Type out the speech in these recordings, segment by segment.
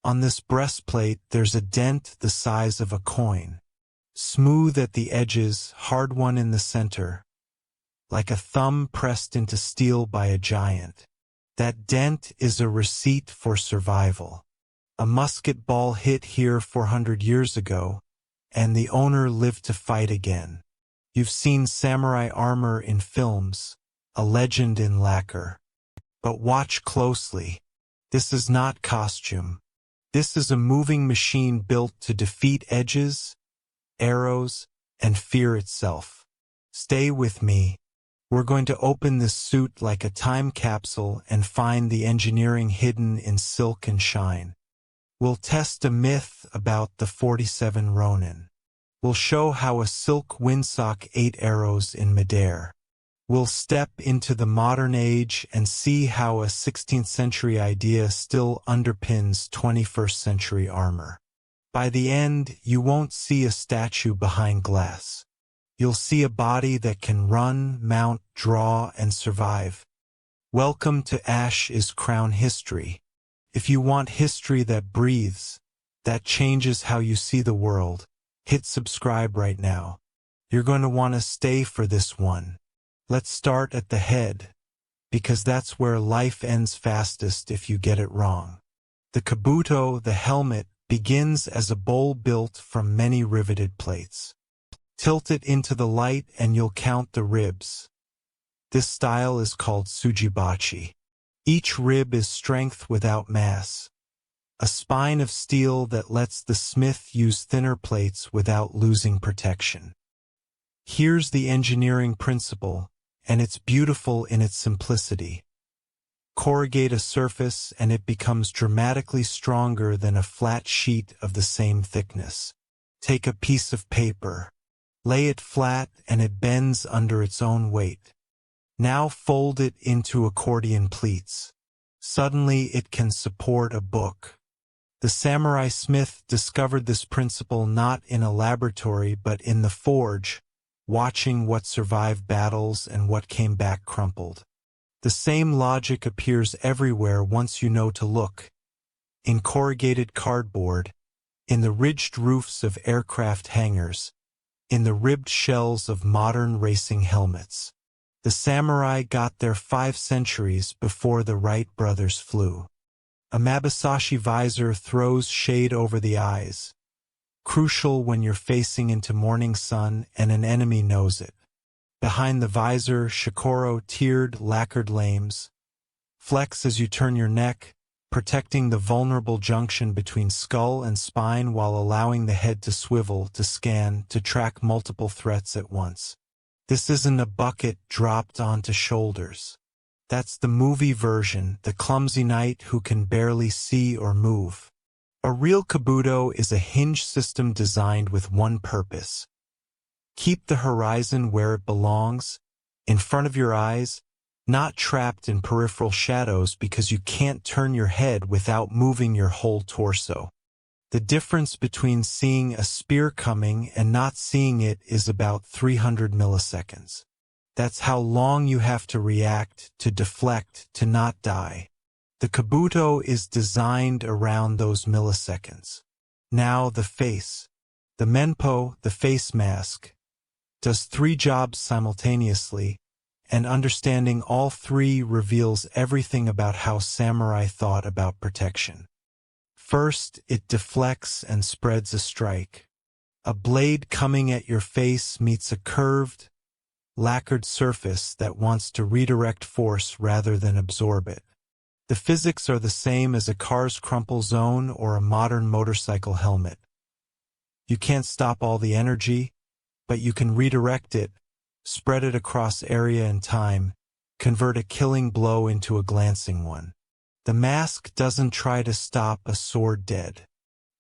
On this breastplate there's a dent the size of a coin. Smooth at the edges, hard one in the center. Like a thumb pressed into steel by a giant. That dent is a receipt for survival. A musket ball hit here 400 years ago, and the owner lived to fight again. You've seen samurai armor in films, a legend in Lacquer. But watch closely. This is not costume. This is a moving machine built to defeat edges, arrows, and fear itself. Stay with me. We're going to open this suit like a time capsule and find the engineering hidden in silk and shine. We'll test a myth about the 47 Ronin. We'll show how a silk windsock ate arrows in midair. We'll step into the modern age and see how a 16th century idea still underpins 21st century armor. By the end, you won't see a statue behind glass. You'll see a body that can run, mount, draw, and survive. Welcome to Ash is Crown History. If you want history that breathes, that changes how you see the world, hit subscribe right now. You're going to want to stay for this one. Let's start at the head, because that's where life ends fastest if you get it wrong. The kabuto, the helmet, begins as a bowl built from many riveted plates. Tilt it into the light and you'll count the ribs. This style is called sujibachi. Each rib is strength without mass. A spine of steel that lets the smith use thinner plates without losing protection. Here's the engineering principle, and it's beautiful in its simplicity. Corrugate a surface and it becomes dramatically stronger than a flat sheet of the same thickness. Take a piece of paper. Lay it flat and it bends under its own weight. Now fold it into accordion pleats. Suddenly it can support a book. The samurai smith discovered this principle not in a laboratory but in the forge, watching what survived battles and what came back crumpled. The same logic appears everywhere once you know to look. In corrugated cardboard, in the ridged roofs of aircraft hangars, in the ribbed shells of modern racing helmets. The samurai got there 5 centuries before the Wright brothers flew. A Mabasashi visor throws shade over the eyes, crucial when you're facing into morning sun and an enemy knows it. Behind the visor, shikoro tiered, lacquered lames. Flex as you turn your neck, protecting the vulnerable junction between skull and spine while allowing the head to swivel, to scan, to track multiple threats at once. This isn't a bucket dropped onto shoulders. That's the movie version, the clumsy knight who can barely see or move. A real kabuto is a hinge system designed with one purpose. Keep the horizon where it belongs, in front of your eyes, not trapped in peripheral shadows because you can't turn your head without moving your whole torso. The difference between seeing a spear coming and not seeing it is about 300 milliseconds. That's how long you have to react, to deflect, to not die. The kabuto is designed around those milliseconds. Now the face. The menpo, the face mask, does 3 jobs simultaneously, and understanding all 3 reveals everything about how samurai thought about protection. First, it deflects and spreads a strike. A blade coming at your face meets a curved, lacquered surface that wants to redirect force rather than absorb it. The physics are the same as a car's crumple zone or a modern motorcycle helmet. You can't stop all the energy, but you can redirect it, spread it across area and time, convert a killing blow into a glancing one. The mask doesn't try to stop a sword dead.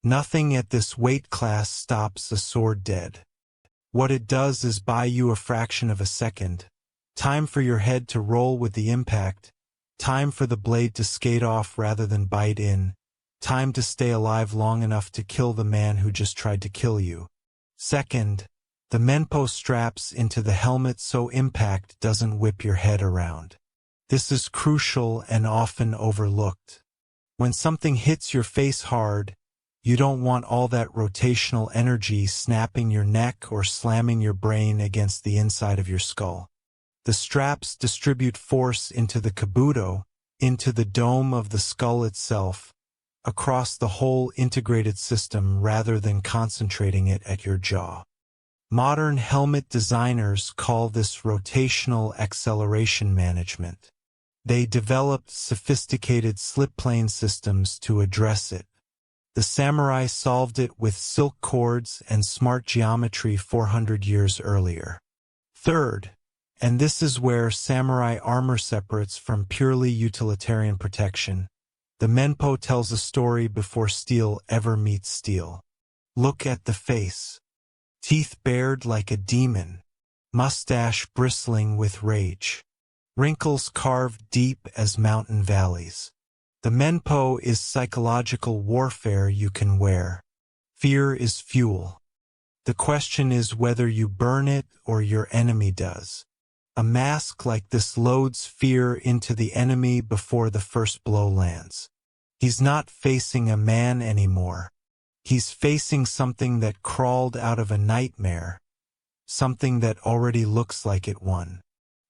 Nothing at this weight class stops a sword dead. What it does is buy you a fraction of a second. Time for your head to roll with the impact. Time for the blade to skate off rather than bite in. Time to stay alive long enough to kill the man who just tried to kill you. Second, the menpo straps into the helmet so impact doesn't whip your head around. This is crucial and often overlooked. When something hits your face hard, you don't want all that rotational energy snapping your neck or slamming your brain against the inside of your skull. The straps distribute force into the kabuto, into the dome of the skull itself, across the whole integrated system rather than concentrating it at your jaw. Modern helmet designers call this rotational acceleration management. They developed sophisticated slipplane systems to address it. The samurai solved it with silk cords and smart geometry 400 years earlier. Third, and this is where samurai armor separates from purely utilitarian protection, the menpo tells a story before steel ever meets steel. Look at the face. Teeth bared like a demon, mustache bristling with rage, wrinkles carved deep as mountain valleys. The menpo is psychological warfare you can wear. Fear is fuel. The question is whether you burn it or your enemy does. A mask like this loads fear into the enemy before the first blow lands. He's not facing a man anymore. He's facing something that crawled out of a nightmare, something that already looks like it won.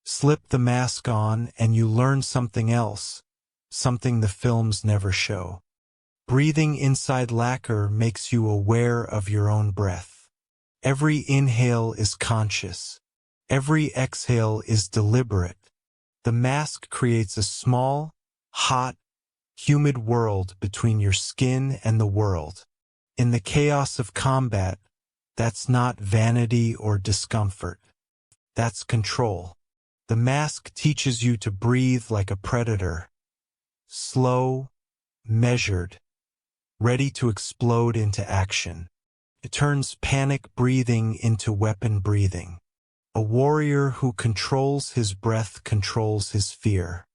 Slip the mask on and you learn something else, something the films never show. Breathing inside Lacquer makes you aware of your own breath. Every inhale is conscious. Every exhale is deliberate. The mask creates a small, hot, humid world between your skin and the world. In the chaos of combat, that's not vanity or discomfort. That's control. The mask teaches you to breathe like a predator. Slow, measured, ready to explode into action. It turns panic breathing into weapon breathing. A warrior who controls his breath controls his fear.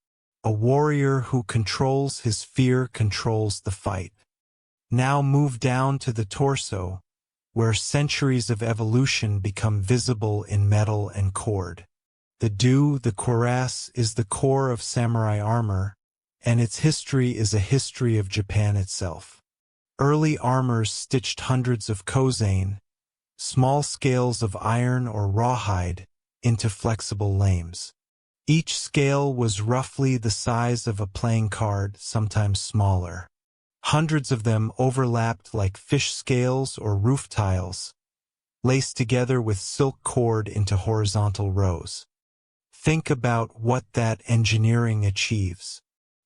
A warrior who controls his fear controls the fight. Now move down to the torso, where centuries of evolution become visible in metal and cord. The cuirass, is the core of samurai armor, and its history is a history of Japan itself. Early armors stitched hundreds of kozane, small scales of iron or rawhide, into flexible lames. Each scale was roughly the size of a playing card, sometimes smaller. Hundreds of them overlapped like fish scales or roof tiles, laced together with silk cord into horizontal rows. Think about what that engineering achieves.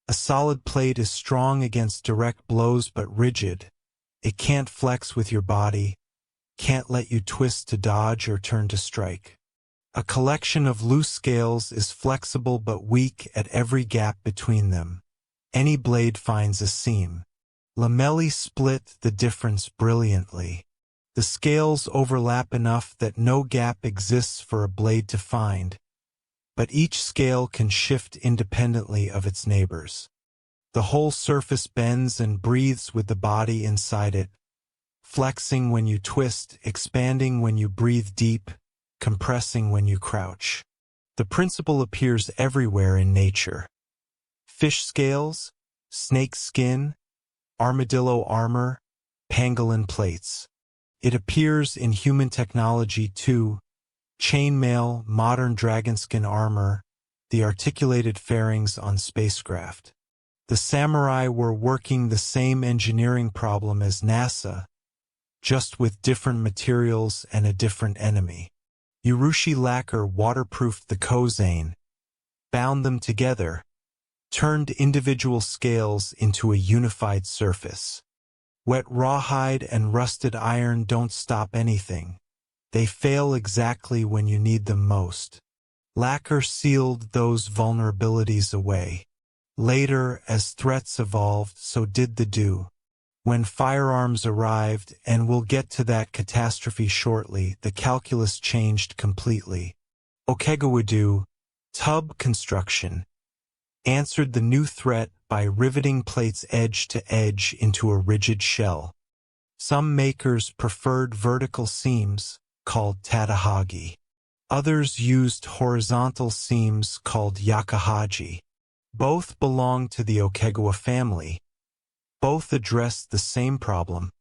A solid plate is strong against direct blows but rigid. It can't flex with your body, can't let you twist to dodge or turn to strike. A collection of loose scales is flexible but weak at every gap between them. Any blade finds a seam. Lamelli split the difference brilliantly. The scales overlap enough that no gap exists for a blade to find, but each scale can shift independently of its neighbors. The whole surface bends and breathes with the body inside it, flexing when you twist, expanding when you breathe deep, compressing when you crouch. The principle appears everywhere in nature. Fish scales, snake skin, armadillo armor, pangolin plates. It appears in human technology too: chainmail, modern dragonskin armor, the articulated fairings on spacecraft. The samurai were working the same engineering problem as NASA, just with different materials and a different enemy. Urushi Lacquer waterproofed the kozane, bound them together, turned individual scales into a unified surface. Wet rawhide and rusted iron don't stop anything. They fail exactly when you need them most. Lacquer sealed those vulnerabilities away. Later, as threats evolved, so did the do. When firearms arrived, and we'll get to that catastrophe shortly, the calculus changed completely. Okegawa tub construction answered the new threat by riveting plates edge to edge into a rigid shell. Some makers preferred vertical seams, called tadahagi. Others used horizontal seams called yakihaji. Both belong to the Okegawa family, both addressed the same problem.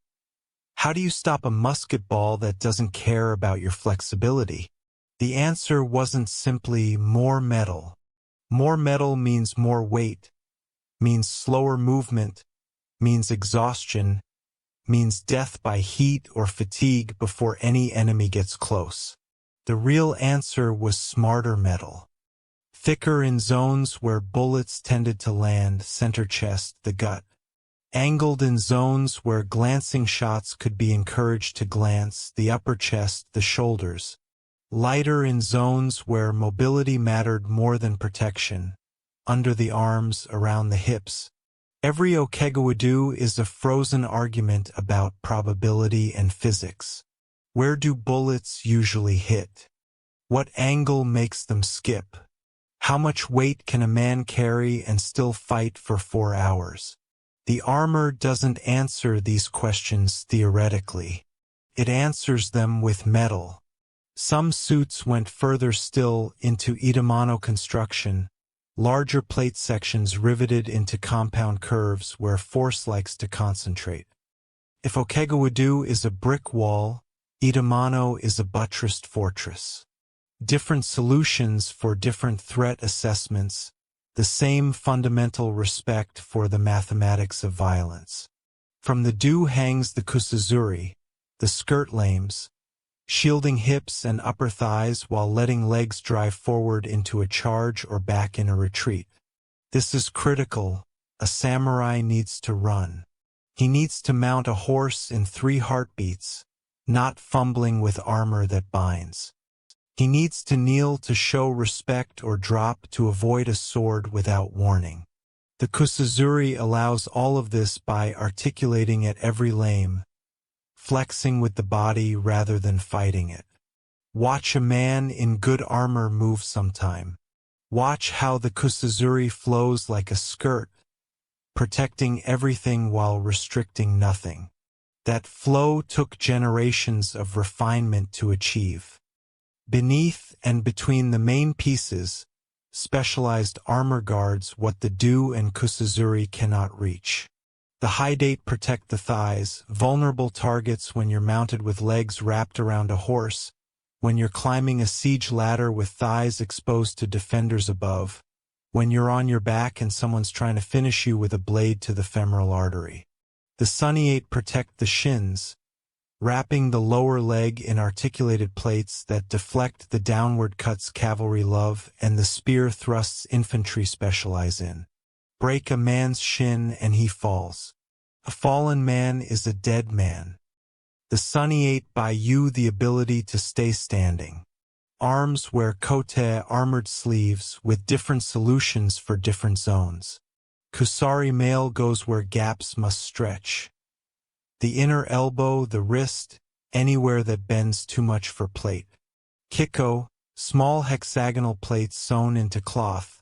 How do you stop a musket ball that doesn't care about your flexibility? The answer wasn't simply more metal. More metal means more weight, means slower movement, means exhaustion, means death by heat or fatigue before any enemy gets close. The real answer was smarter metal. Thicker in zones where bullets tended to land, center chest, the gut. Angled in zones where glancing shots could be encouraged to glance, the upper chest, the shoulders. Lighter in zones where mobility mattered more than protection, under the arms, around the hips. Every Okegawadu is a frozen argument about probability and physics. Where do bullets usually hit? What angle makes them skip? How much weight can a man carry and still fight for 4 hours? The armor doesn't answer these questions theoretically. It answers them with metal. Some suits went further still into Itamano construction, larger plate sections riveted into compound curves where force likes to concentrate. If Okegawadu is a brick wall, Itamano is a buttressed fortress. Different solutions for different threat assessments, the same fundamental respect for the mathematics of violence. From the do hangs the kusazuri, the skirt lames, shielding hips and upper thighs while letting legs drive forward into a charge or back in a retreat. This is critical. A samurai needs to run. He needs to mount a horse in 3 heartbeats, not fumbling with armor that binds. He needs to kneel to show respect or drop to avoid a sword without warning. The kusazuri allows all of this by articulating at every lame, flexing with the body rather than fighting it. Watch a man in good armor move sometime. Watch how the kusazuri flows like a skirt, protecting everything while restricting nothing. That flow took generations of refinement to achieve. Beneath and between the main pieces, specialized armor guards what the do and kusazuri cannot reach. The hidate protect the thighs, vulnerable targets when you're mounted with legs wrapped around a horse, when you're climbing a siege ladder with thighs exposed to defenders above, when you're on your back and someone's trying to finish you with a blade to the femoral artery. The sunniate protect the shins, wrapping the lower leg in articulated plates that deflect the downward cuts cavalry love and the spear thrusts infantry specialize in. Break a man's shin and he falls. A fallen man is a dead man. The sunniate by you the ability to stay standing. Arms wear kote armored sleeves with different solutions for different zones. Kusari mail goes where gaps must stretch. The inner elbow, the wrist, anywhere that bends too much for plate. Kiko, small hexagonal plates sewn into cloth,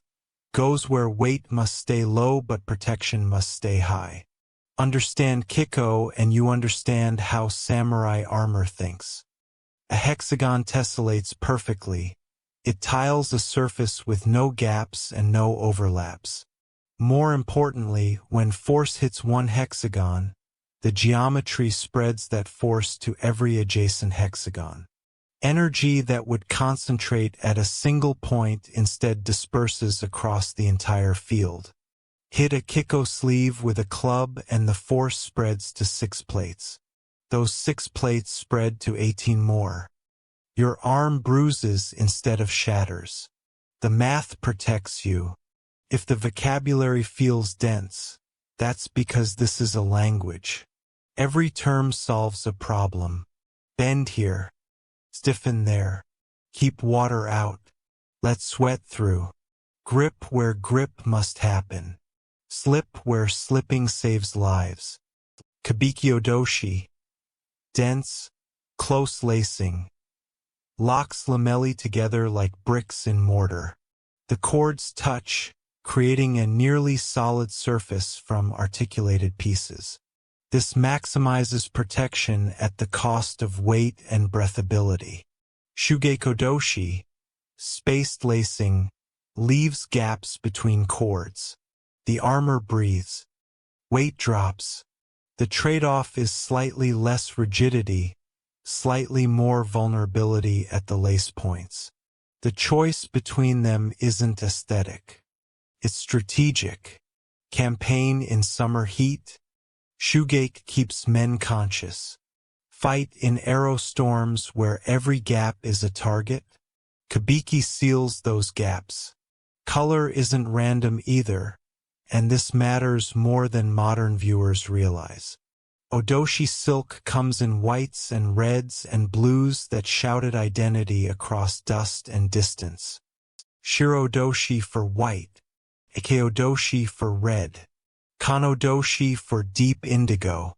goes where weight must stay low but protection must stay high. Understand Kiko and you understand how samurai armor thinks. A hexagon tessellates perfectly. It tiles a surface with no gaps and no overlaps. More importantly, when force hits one hexagon, the geometry spreads that force to every adjacent hexagon. Energy that would concentrate at a single point instead disperses across the entire field. Hit a Kiko sleeve with a club and the force spreads to 6 plates. Those 6 plates spread to 18 more. Your arm bruises instead of shatters. The math protects you. If the vocabulary feels dense, that's because this is a language. Every term solves a problem. Bend here. Stiffen there. Keep water out. Let sweat through. Grip where grip must happen. Slip where slipping saves lives. Kabikyodoshi. Dense, close lacing. Locks lamellae together like bricks in mortar. The chords touch, creating a nearly solid surface from articulated pieces. This maximizes protection at the cost of weight and breathability. Shugeikodoshi, spaced lacing, leaves gaps between chords. The armor breathes. Weight drops. The trade-off is slightly less rigidity, slightly more vulnerability at the lace points. The choice between them isn't aesthetic. It's strategic. Campaign in summer heat. Shoegake keeps men conscious. Fight in arrow storms where every gap is a target. Kabiki seals those gaps. Color isn't random either, and this matters more than modern viewers realize. Odoshi silk comes in whites and reds and blues that shouted identity across dust and distance. Shirodoshi for white, Ikeodoshi for red, Kanodoshi for deep indigo.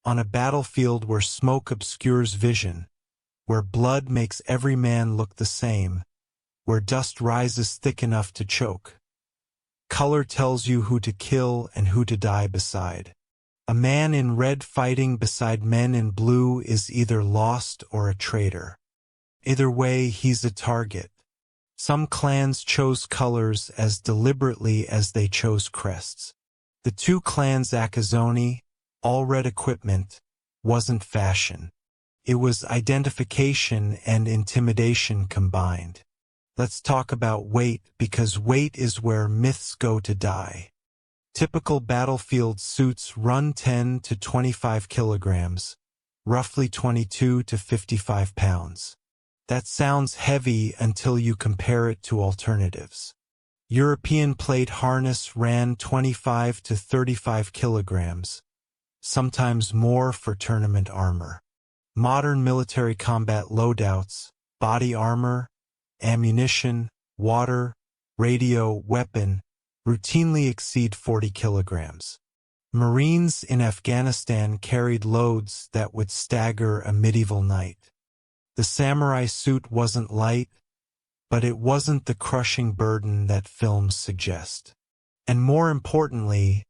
On a battlefield where smoke obscures vision, where blood makes every man look the same, where dust rises thick enough to choke. Color tells you who to kill and who to die beside. A man in red fighting beside men in blue is either lost or a traitor. Either way, he's a target. Some clans chose colors as deliberately as they chose crests. The two clans' Akazoni, all red equipment, wasn't fashion. It was identification and intimidation combined. Let's talk about weight, because weight is where myths go to die. Typical battlefield suits run 10 to 25 kilograms, roughly 22 to 55 pounds. That sounds heavy until you compare it to alternatives. European plate harness ran 25 to 35 kilograms, sometimes more for tournament armor. Modern military combat loadouts, body armor, ammunition, water, radio, weapon, routinely exceed 40 kilograms. Marines in Afghanistan carried loads that would stagger a medieval knight. The samurai suit wasn't light, but it wasn't the crushing burden that films suggest. And more importantly,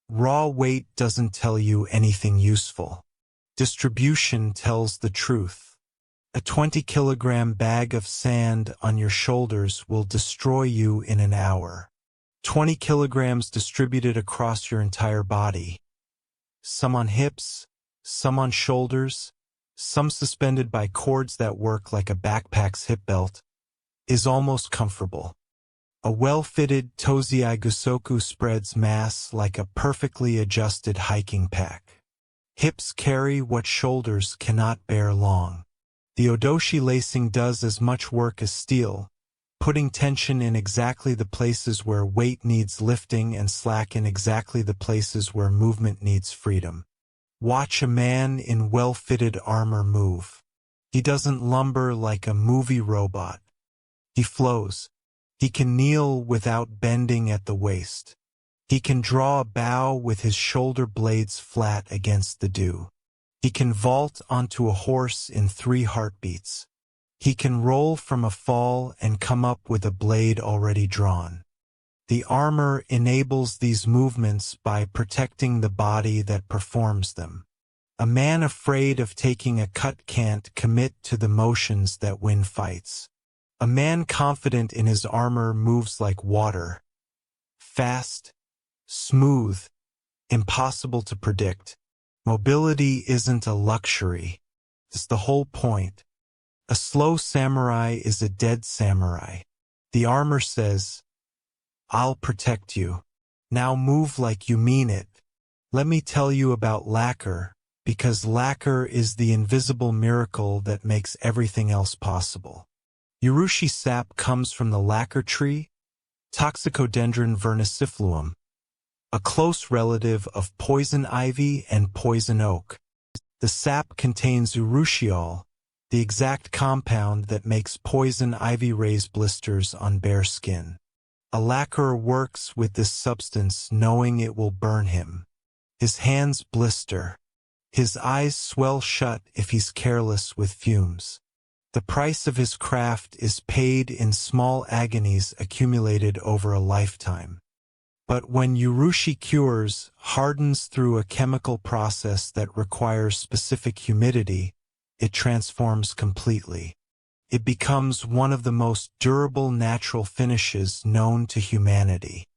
raw weight doesn't tell you anything useful. Distribution tells the truth. A 20-kilogram bag of sand on your shoulders will destroy you in an hour. 20 kilograms distributed across your entire body. Some on hips, some on shoulders, some suspended by cords that work like a backpack's hip belt, is almost comfortable. A well-fitted Tozai Gusoku spreads mass like a perfectly adjusted hiking pack. Hips carry what shoulders cannot bear long. The Odoshi lacing does as much work as steel, putting tension in exactly the places where weight needs lifting and slack in exactly the places where movement needs freedom. Watch a man in well-fitted armor move. He doesn't lumber like a movie robot. He flows. He can kneel without bending at the waist. He can draw a bow with his shoulder blades flat against the dew. He can vault onto a horse in 3 heartbeats. He can roll from a fall and come up with a blade already drawn. The armor enables these movements by protecting the body that performs them. A man afraid of taking a cut can't commit to the motions that win fights. A man confident in his armor moves like water. Fast, smooth, impossible to predict. Mobility isn't a luxury. It's the whole point. A slow samurai is a dead samurai. The armor says, "I'll protect you. Now move like you mean it." Let me tell you about Lacquer, because Lacquer is the invisible miracle that makes everything else possible. Urushi sap comes from the lacquer tree, Toxicodendron vernicifluum, a close relative of poison ivy and poison oak. The sap contains urushiol, the exact compound that makes poison ivy raise blisters on bare skin. A lacquerer works with this substance knowing it will burn him. His hands blister. His eyes swell shut if he's careless with fumes. The price of his craft is paid in small agonies accumulated over a lifetime. But when urushi cures, hardens through a chemical process that requires specific humidity, it transforms completely. It becomes one of the most durable natural finishes known to humanity.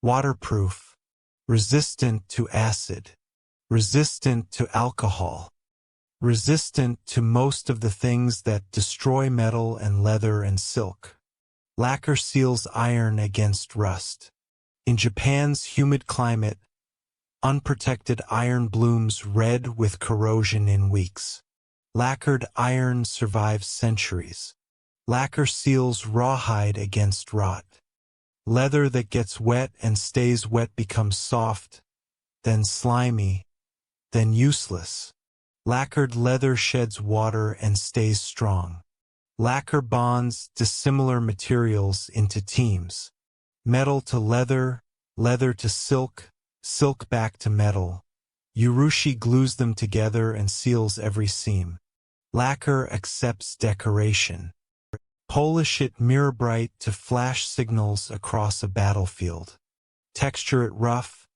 Waterproof, resistant to acid, resistant to alcohol, resistant to most of the things that destroy metal and leather and silk. Lacquer seals iron against rust. In Japan's humid climate, unprotected iron blooms red with corrosion in weeks. Lacquered iron survives centuries. Lacquer seals rawhide against rot. Leather that gets wet and stays wet becomes soft, then slimy, then useless. Lacquered leather sheds water and stays strong. Lacquer bonds dissimilar materials into teams. Metal to leather, leather to silk, silk back to metal. Urushi glues them together and seals every seam. Lacquer accepts decoration. Polish it mirror bright to flash signals across a battlefield. Texture it rough,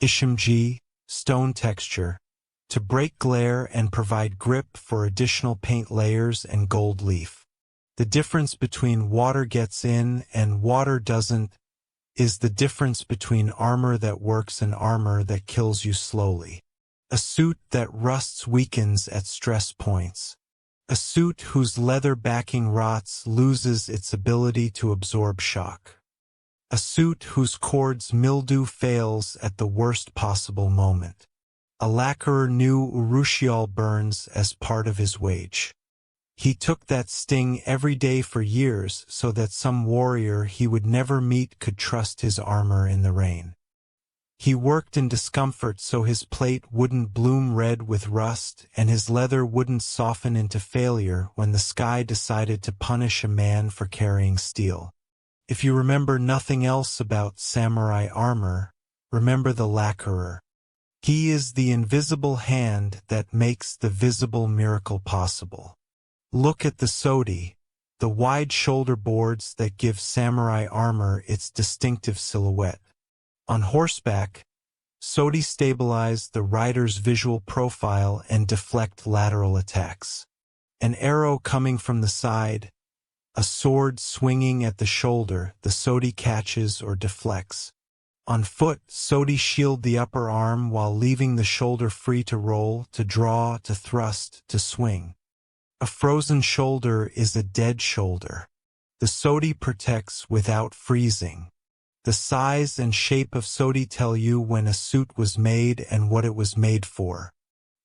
ishimji, stone texture, to break glare and provide grip for additional paint layers and gold leaf. The difference between water gets in and water doesn't is the difference between armor that works and armor that kills you slowly. A suit that rusts weakens at stress points. A suit whose leather backing rots loses its ability to absorb shock. A suit whose cords mildew fails at the worst possible moment. A lacquerer knew Urushiol burns as part of his wage. He took that sting every day for years so that some warrior he would never meet could trust his armor in the rain. He worked in discomfort so his plate wouldn't bloom red with rust and his leather wouldn't soften into failure when the sky decided to punish a man for carrying steel. If you remember nothing else about samurai armor, remember the lacquerer. He is the invisible hand that makes the visible miracle possible. Look at the sodi, the wide shoulder boards that give samurai armor its distinctive silhouette. On horseback, sodi stabilize the rider's visual profile and deflect lateral attacks. An arrow coming from the side, a sword swinging at the shoulder, the sodi catches or deflects. On foot, sodi shield the upper arm while leaving the shoulder free to roll, to draw, to thrust, to swing. A frozen shoulder is a dead shoulder. The sodi protects without freezing. The size and shape of sodi tell you when a suit was made and what it was made for.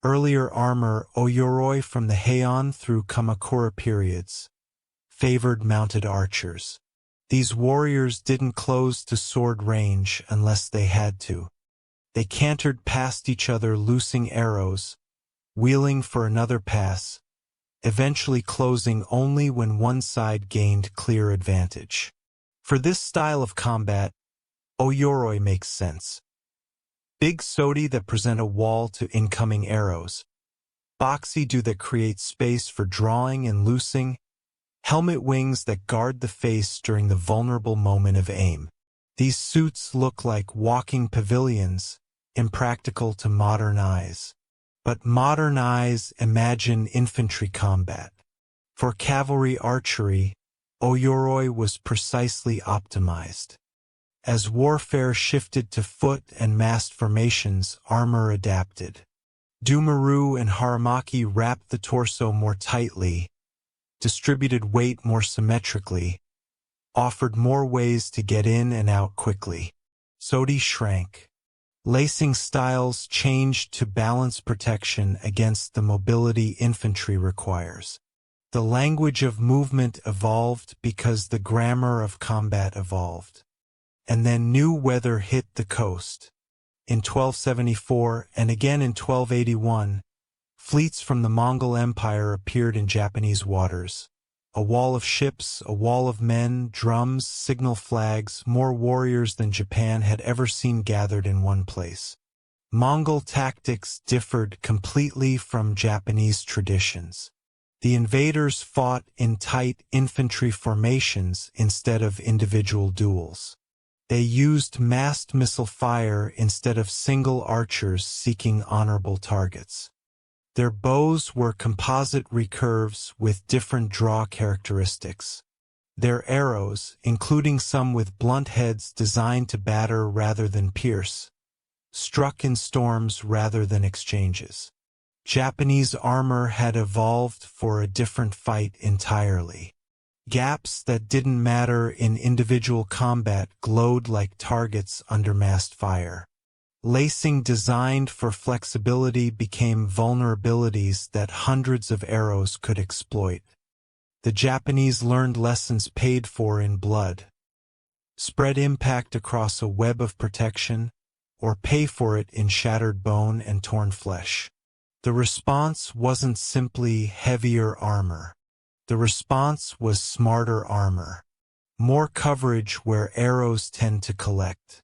Earlier armor, Oyoroi from the Heian through Kamakura periods, favored mounted archers. These warriors didn't close to sword range unless they had to. They cantered past each other loosing arrows, wheeling for another pass, eventually closing only when one side gained clear advantage. For this style of combat, Oyoroi makes sense. Big sodi that present a wall to incoming arrows. Boxy-do that create space for drawing and loosing. Helmet wings that guard the face during the vulnerable moment of aim. These suits look like walking pavilions, impractical to modern eyes. But modern eyes imagine infantry combat. For cavalry archery, Oyoroi was precisely optimized. As warfare shifted to foot and massed formations, armor adapted. Dumaru and Haramaki wrapped the torso more tightly, distributed weight more symmetrically, offered more ways to get in and out quickly. Sodi shrank. Lacing styles changed to balance protection against the mobility infantry requires. The language of movement evolved because the grammar of combat evolved. And then new weather hit the coast. In 1274 and again in 1281, fleets from the Mongol Empire appeared in Japanese waters. A wall of ships, a wall of men, drums, signal flags, more warriors than Japan had ever seen gathered in one place. Mongol tactics differed completely from Japanese traditions. The invaders fought in tight infantry formations instead of individual duels. They used massed missile fire instead of single archers seeking honorable targets. Their bows were composite recurves with different draw characteristics. Their arrows, including some with blunt heads designed to batter rather than pierce, struck in storms rather than exchanges. Japanese armor had evolved for a different fight entirely. Gaps that didn't matter in individual combat glowed like targets under massed fire. Lacing designed for flexibility became vulnerabilities that hundreds of arrows could exploit. The Japanese learned lessons paid for in blood. Spread impact across a web of protection, or pay for it in shattered bone and torn flesh. The response wasn't simply heavier armor. The response was smarter armor. More coverage where arrows tend to collect.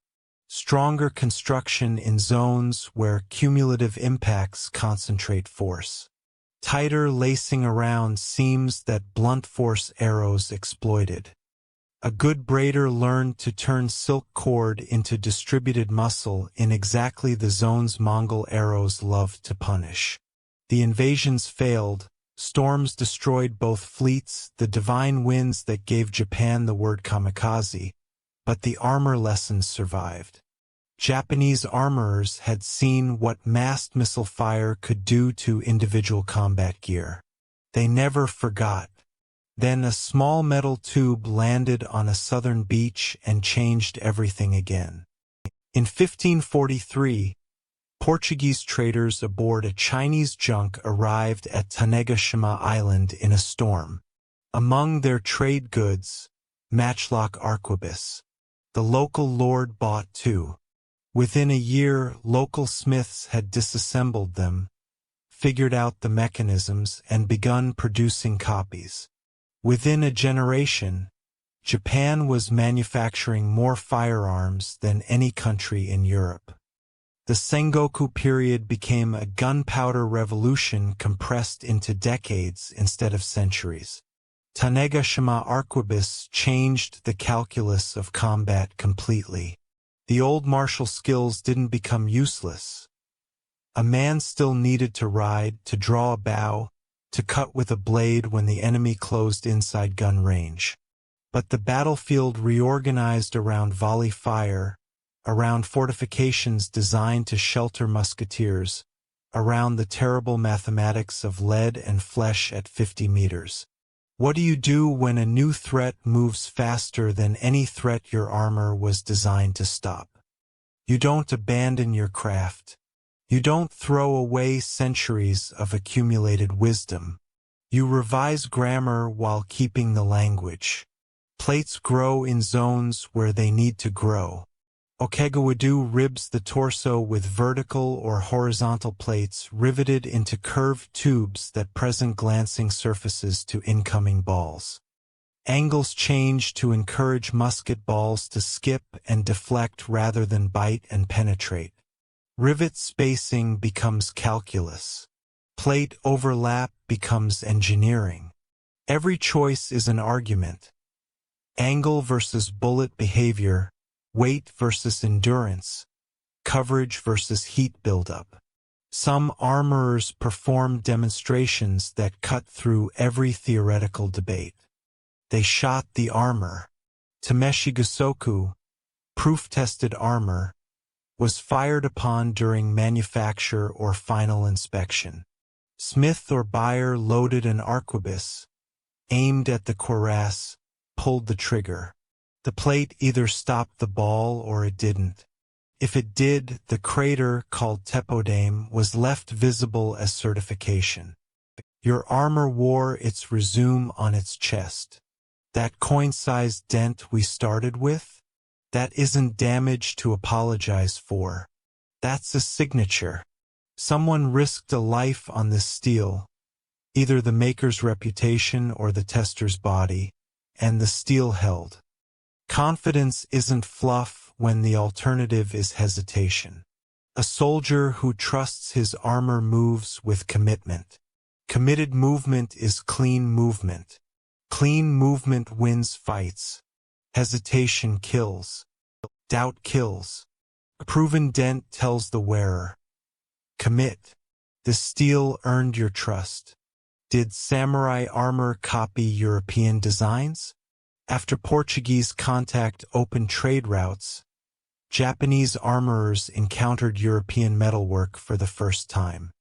Stronger construction in zones where cumulative impacts concentrate force. Tighter lacing around seams that blunt force arrows exploited. A good braider learned to turn silk cord into distributed muscle in exactly the zones Mongol arrows loved to punish. The invasions failed, storms destroyed both fleets, the divine winds that gave Japan the word kamikaze, but the armor lessons survived. Japanese armorers had seen what massed missile fire could do to individual combat gear. They never forgot. Then a small metal tube landed on a southern beach and changed everything again. In 1543, Portuguese traders aboard a Chinese junk arrived at Tanegashima Island in a storm. Among their trade goods, matchlock arquebus. The local lord bought two. Within a year, local smiths had disassembled them, figured out the mechanisms, and begun producing copies. Within a generation, Japan was manufacturing more firearms than any country in Europe. The Sengoku period became a gunpowder revolution compressed into decades instead of centuries. Tanegashima arquebus changed the calculus of combat completely. The old martial skills didn't become useless. A man still needed to ride, to draw a bow, to cut with a blade when the enemy closed inside gun range. But the battlefield reorganized around volley fire, around fortifications designed to shelter musketeers, around the terrible mathematics of lead and flesh at 50 meters. What do you do when a new threat moves faster than any threat your armor was designed to stop? You don't abandon your craft. You don't throw away centuries of accumulated wisdom. You revise grammar while keeping the language. Plates grow in zones where they need to grow. Okegawadu ribs the torso with vertical or horizontal plates riveted into curved tubes that present glancing surfaces to incoming balls. Angles change to encourage musket balls to skip and deflect rather than bite and penetrate. Rivet spacing becomes calculus. Plate overlap becomes engineering. Every choice is an argument. Angle versus bullet behavior, weight versus endurance, coverage versus heat buildup. Some armorers performed demonstrations that cut through every theoretical debate. They shot the armor. Tameshi Gusoku, proof-tested armor, was fired upon during manufacture or final inspection. Smith or buyer loaded an arquebus, aimed at the cuirass, pulled the trigger. The plate either stopped the ball or it didn't. If it did, the crater, called tepodame, was left visible as certification. Your armor wore its resume on its chest. That coin-sized dent we started with? That isn't damage to apologize for. That's a signature. Someone risked a life on this steel, either the maker's reputation or the tester's body, and the steel held. Confidence isn't fluff when the alternative is hesitation. A soldier who trusts his armor moves with commitment. Committed movement is clean movement. Clean movement wins fights. Hesitation kills. Doubt kills. A proven dent tells the wearer, commit. The steel earned your trust. Did samurai armor copy European designs? After Portuguese contact opened trade routes, Japanese armorers encountered European metalwork for the first time.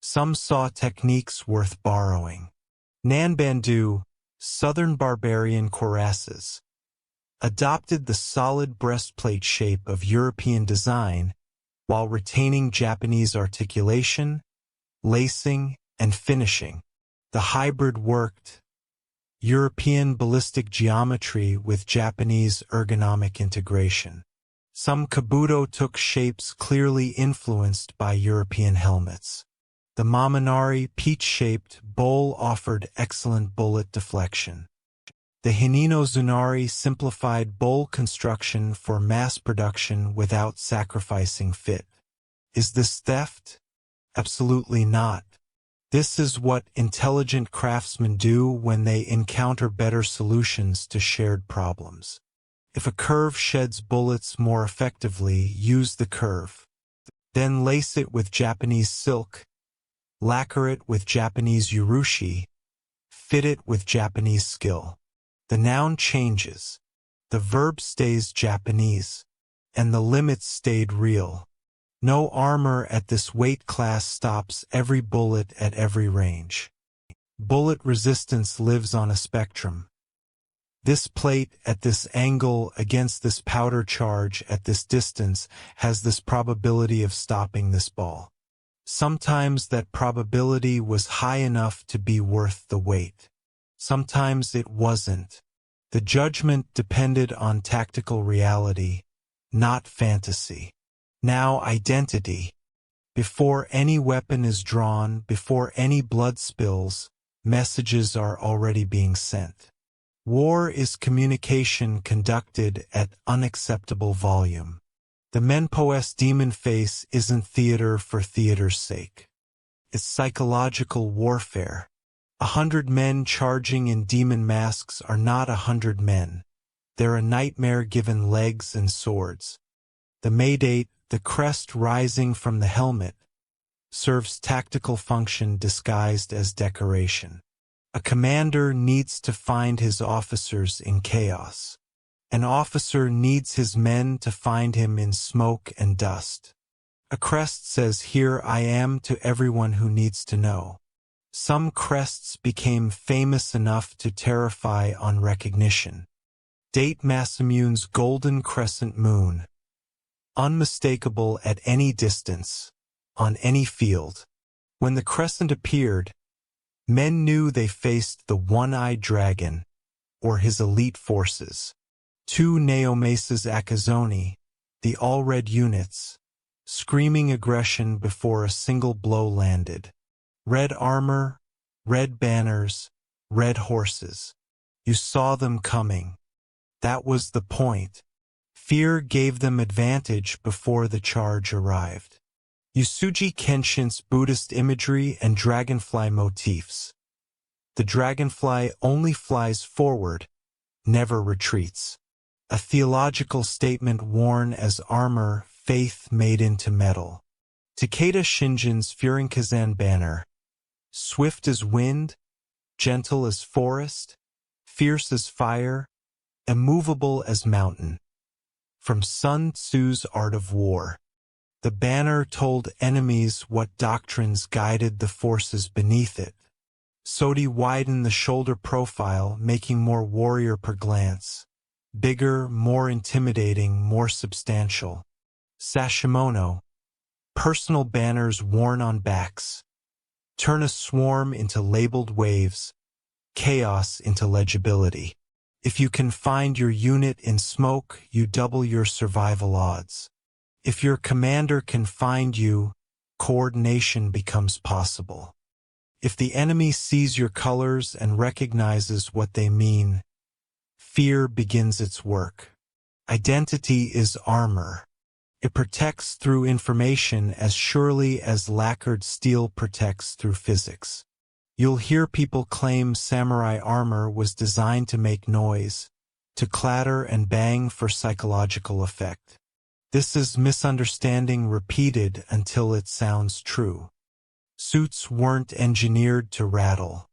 Some saw techniques worth borrowing. Nanbandu, southern barbarian cuirasses, adopted the solid breastplate shape of European design while retaining Japanese articulation, lacing, and finishing. The hybrid worked. European ballistic geometry with Japanese ergonomic integration. Some kabuto took shapes clearly influenced by European helmets. The Mamanari peach-shaped bowl offered excellent bullet deflection. The Hinino Zunari simplified bowl construction for mass production without sacrificing fit. Is this theft? Absolutely not. This is what intelligent craftsmen do when they encounter better solutions to shared problems. If a curve sheds bullets more effectively, use the curve. Then lace it with Japanese silk, lacquer it with Japanese urushi, fit it with Japanese skill. The noun changes, the verb stays Japanese, and the limits stayed real. No armor at this weight class stops every bullet at every range. Bullet resistance lives on a spectrum. This plate at this angle against this powder charge at this distance has this probability of stopping this ball. Sometimes that probability was high enough to be worth the weight. Sometimes it wasn't. The judgment depended on tactical reality, not fantasy. Now identity. Before any weapon is drawn, before any blood spills, messages are already being sent. War is communication conducted at unacceptable volume. The Menpo's demon face isn't theater for theater's sake. It's psychological warfare. 100 men charging in demon masks are not 100 men. They're a nightmare given legs and swords. The Maydate, the crest rising from the helmet, serves tactical function disguised as decoration. A commander needs to find his officers in chaos. An officer needs his men to find him in smoke and dust. A crest says, "Here I am," to everyone who needs to know. Some crests became famous enough to terrify on recognition. Date Masamune's golden crescent moon. Unmistakable at any distance, on any field. When the crescent appeared, men knew they faced the one-eyed dragon, or his elite forces. 2 Neomeses Akazoni, the all-red units, screaming aggression before a single blow landed. Red armor, red banners, red horses. You saw them coming. That was the point. Fear gave them advantage before the charge arrived. Yusuji Kenshin's Buddhist imagery and dragonfly motifs. The dragonfly only flies forward, never retreats. A theological statement worn as armor, faith made into metal. Takeda Shinjin's Furinkazan banner. Swift as wind, gentle as forest, fierce as fire, immovable as mountain. From Sun Tzu's Art of War. The banner told enemies what doctrines guided the forces beneath it. Sodi widened the shoulder profile, making more warrior per glance. Bigger, more intimidating, more substantial. Sashimono. Personal banners worn on backs. Turn a swarm into labeled waves. Chaos into legibility. If you can find your unit in smoke, you double your survival odds. If your commander can find you, coordination becomes possible. If the enemy sees your colors and recognizes what they mean, fear begins its work. Identity is armor. It protects through information as surely as lacquered steel protects through physics. You'll hear people claim samurai armor was designed to make noise, to clatter and bang for psychological effect. This is misunderstanding repeated until it sounds true. Suits weren't engineered to rattle.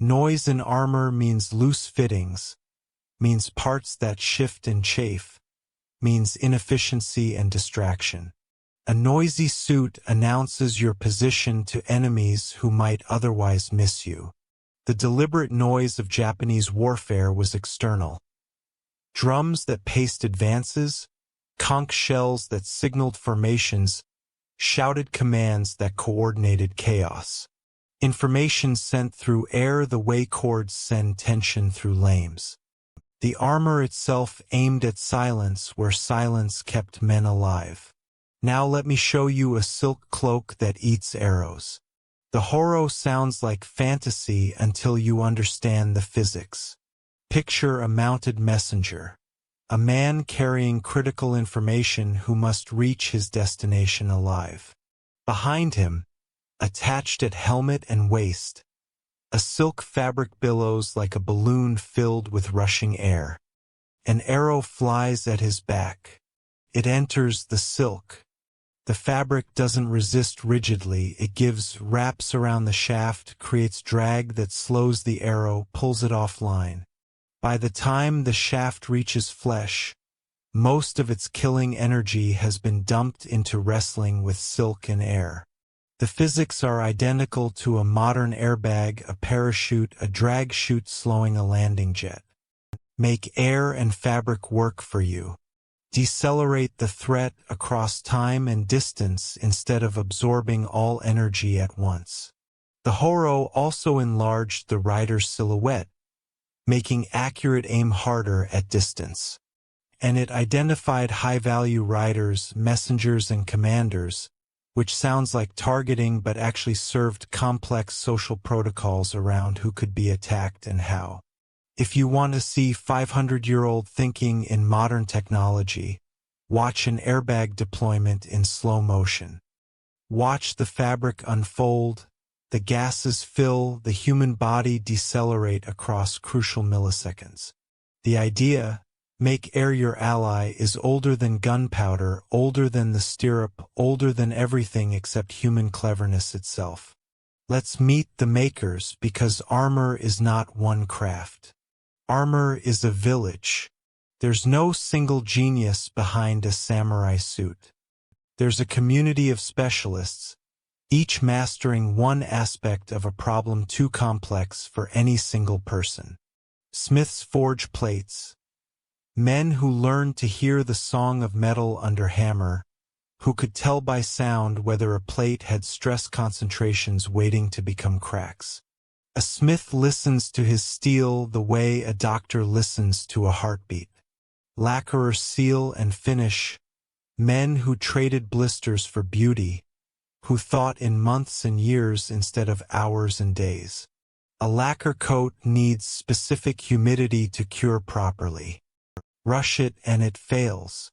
Noise in armor means loose fittings, means parts that shift and chafe, means inefficiency and distraction. A noisy suit announces your position to enemies who might otherwise miss you. The deliberate noise of Japanese warfare was external. Drums that paced advances, conch shells that signaled formations, shouted commands that coordinated chaos. Information sent through air the way cords send tension through lames. The armor itself aimed at silence where silence kept men alive. Now let me show you a silk cloak that eats arrows. The horo sounds like fantasy until you understand the physics. Picture a mounted messenger, a man carrying critical information who must reach his destination alive. Behind him, attached at helmet and waist, a silk fabric billows like a balloon filled with rushing air. An arrow flies at his back. It enters the silk. The fabric doesn't resist rigidly, it gives wraps around the shaft, creates drag that slows the arrow, pulls it offline. By the time the shaft reaches flesh, most of its killing energy has been dumped into wrestling with silk and air. The physics are identical to a modern airbag, a parachute, a drag chute slowing a landing jet. Make air and fabric work for you. Decelerate the threat across time and distance instead of absorbing all energy at once. The horo also enlarged the rider's silhouette, making accurate aim harder at distance. And it identified high-value riders, messengers, and commanders, which sounds like targeting but actually served complex social protocols around who could be attacked and how. If you want to see 500-year-old thinking in modern technology, watch an airbag deployment in slow motion. Watch the fabric unfold, the gases fill, the human body decelerate across crucial milliseconds. The idea, make air your ally, is older than gunpowder, older than the stirrup, older than everything except human cleverness itself. Let's meet the makers, because armor is not one craft. Armor is a village. There's no single genius behind a samurai suit. There's a community of specialists, each mastering one aspect of a problem too complex for any single person. Smiths forge plates. Men who learned to hear the song of metal under hammer, who could tell by sound whether a plate had stress concentrations waiting to become cracks. A smith listens to his steel the way a doctor listens to a heartbeat. Lacquerers seal and finish. Men who traded blisters for beauty, who thought in months and years instead of hours and days. A lacquer coat needs specific humidity to cure properly. Rush it and it fails.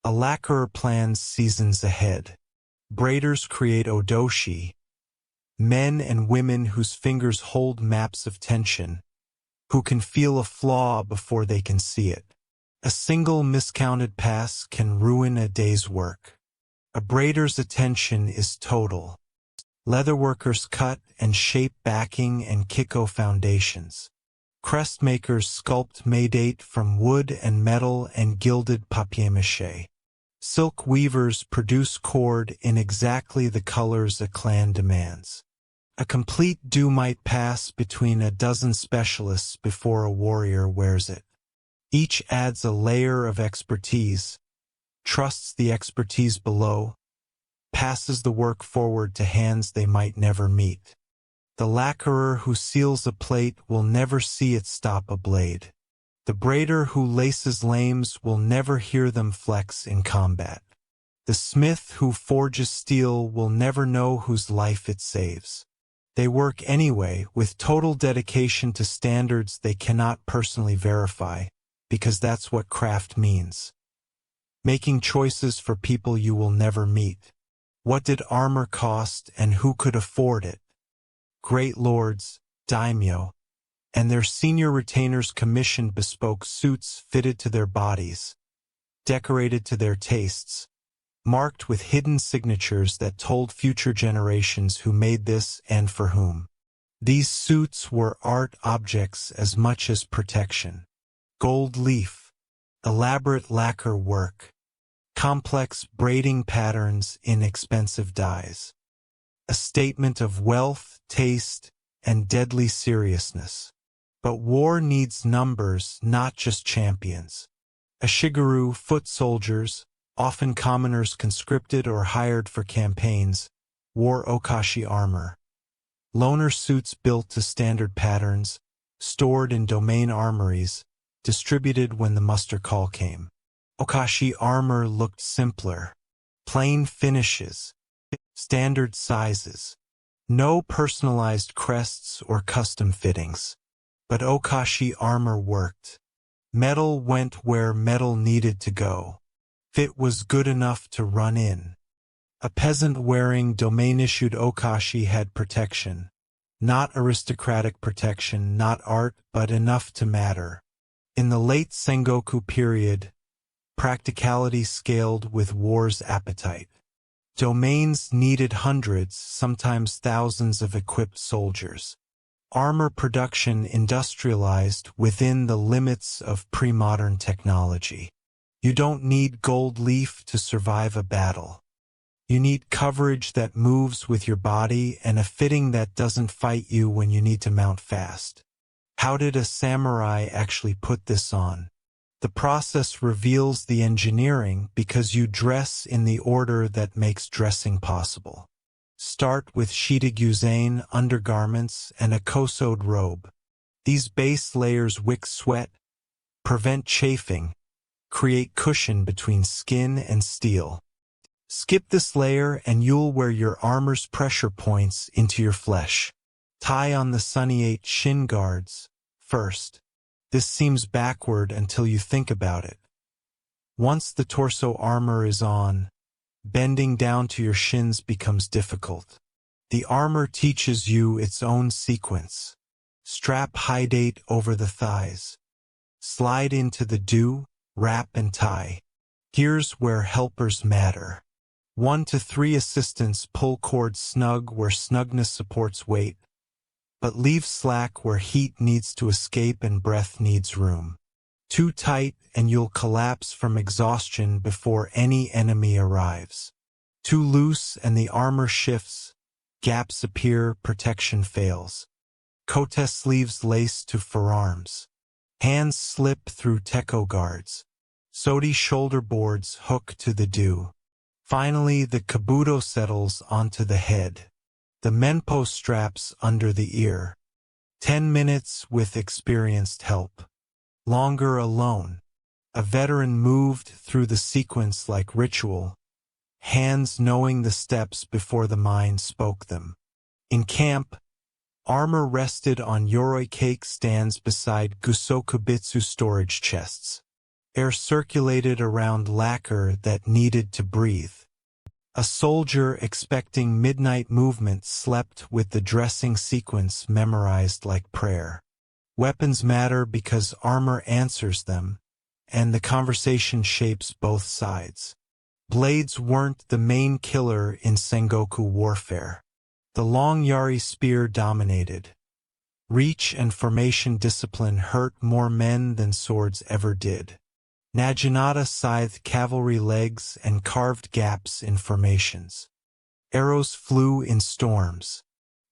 A lacquerer plans seasons ahead. Braiders create odoshi, men and women whose fingers hold maps of tension, who can feel a flaw before they can see it. A single miscounted pass can ruin a day's work. A braider's attention is total. Leatherworkers cut and shape backing and kiko foundations. Crest makers sculpt maydate from wood and metal and gilded papier-mâché. Silk weavers produce cord in exactly the colors a clan demands. A complete do might pass between a dozen specialists before a warrior wears it. Each adds a layer of expertise, trusts the expertise below, passes the work forward to hands they might never meet. The lacquerer who seals a plate will never see it stop a blade. The braider who laces lames will never hear them flex in combat. The smith who forges steel will never know whose life it saves. They work anyway, with total dedication to standards they cannot personally verify, because that's what craft means. Making choices for people you will never meet. What did armor cost and who could afford it? Great lords, daimyo, and their senior retainers commissioned bespoke suits fitted to their bodies, decorated to their tastes, marked with hidden signatures that told future generations who made this and for whom. These suits were art objects as much as protection. Gold leaf, elaborate lacquer work, complex braiding patterns in expensive dyes. A statement of wealth, taste, and deadly seriousness. But war needs numbers, not just champions. Ashigaru foot soldiers, often commoners conscripted or hired for campaigns, wore Okashi armor. Loner suits built to standard patterns, stored in domain armories, distributed when the muster call came. Okashi armor looked simpler. Plain finishes, standard sizes. No personalized crests or custom fittings. But Okashi armor worked. Metal went where metal needed to go. Fit was good enough to run in. A peasant wearing domain-issued Okashi had protection. Not aristocratic protection, not art, but enough to matter. In the late Sengoku period, practicality scaled with war's appetite. Domains needed hundreds, sometimes thousands of equipped soldiers. Armor production industrialized within the limits of pre-modern technology. You don't need gold leaf to survive a battle. You need coverage that moves with your body and a fitting that doesn't fight you when you need to mount fast. How did a samurai actually put this on? The process reveals the engineering because you dress in the order that makes dressing possible. Start with shitiguzen undergarments and a kosode robe. These base layers wick sweat, prevent chafing, create cushion between skin and steel. Skip this layer and you'll wear your armor's pressure points into your flesh. Tie on the sunniate shin guards first. This seems backward until you think about it. Once the torso armor is on, bending down to your shins becomes difficult. The armor teaches you its own sequence. Strap hidate over the thighs. Slide into the do, wrap and tie. Here's where helpers matter. 1 to 3 assistants pull cord snug where snugness supports weight, but leave slack where heat needs to escape and breath needs room. Too tight and you'll collapse from exhaustion before any enemy arrives. Too loose and the armor shifts, gaps appear, protection fails. Kote sleeves lace to forearms. Hands slip through teko guards. Sodi shoulder boards hook to the do. Finally, the kabuto settles onto the head. The menpo straps under the ear. 10 minutes with experienced help. Longer alone. A veteran moved through the sequence like ritual, hands knowing the steps before the mind spoke them. In camp, armor rested on yoroi cake stands beside gusokubitsu storage chests. Air circulated around lacquer that needed to breathe. A soldier expecting midnight movement slept with the dressing sequence memorized like prayer. Weapons matter because armor answers them, and the conversation shapes both sides. Blades weren't the main killer in Sengoku warfare. The long yari spear dominated. Reach and formation discipline hurt more men than swords ever did. Naginata scythed cavalry legs and carved gaps in formations. Arrows flew in storms.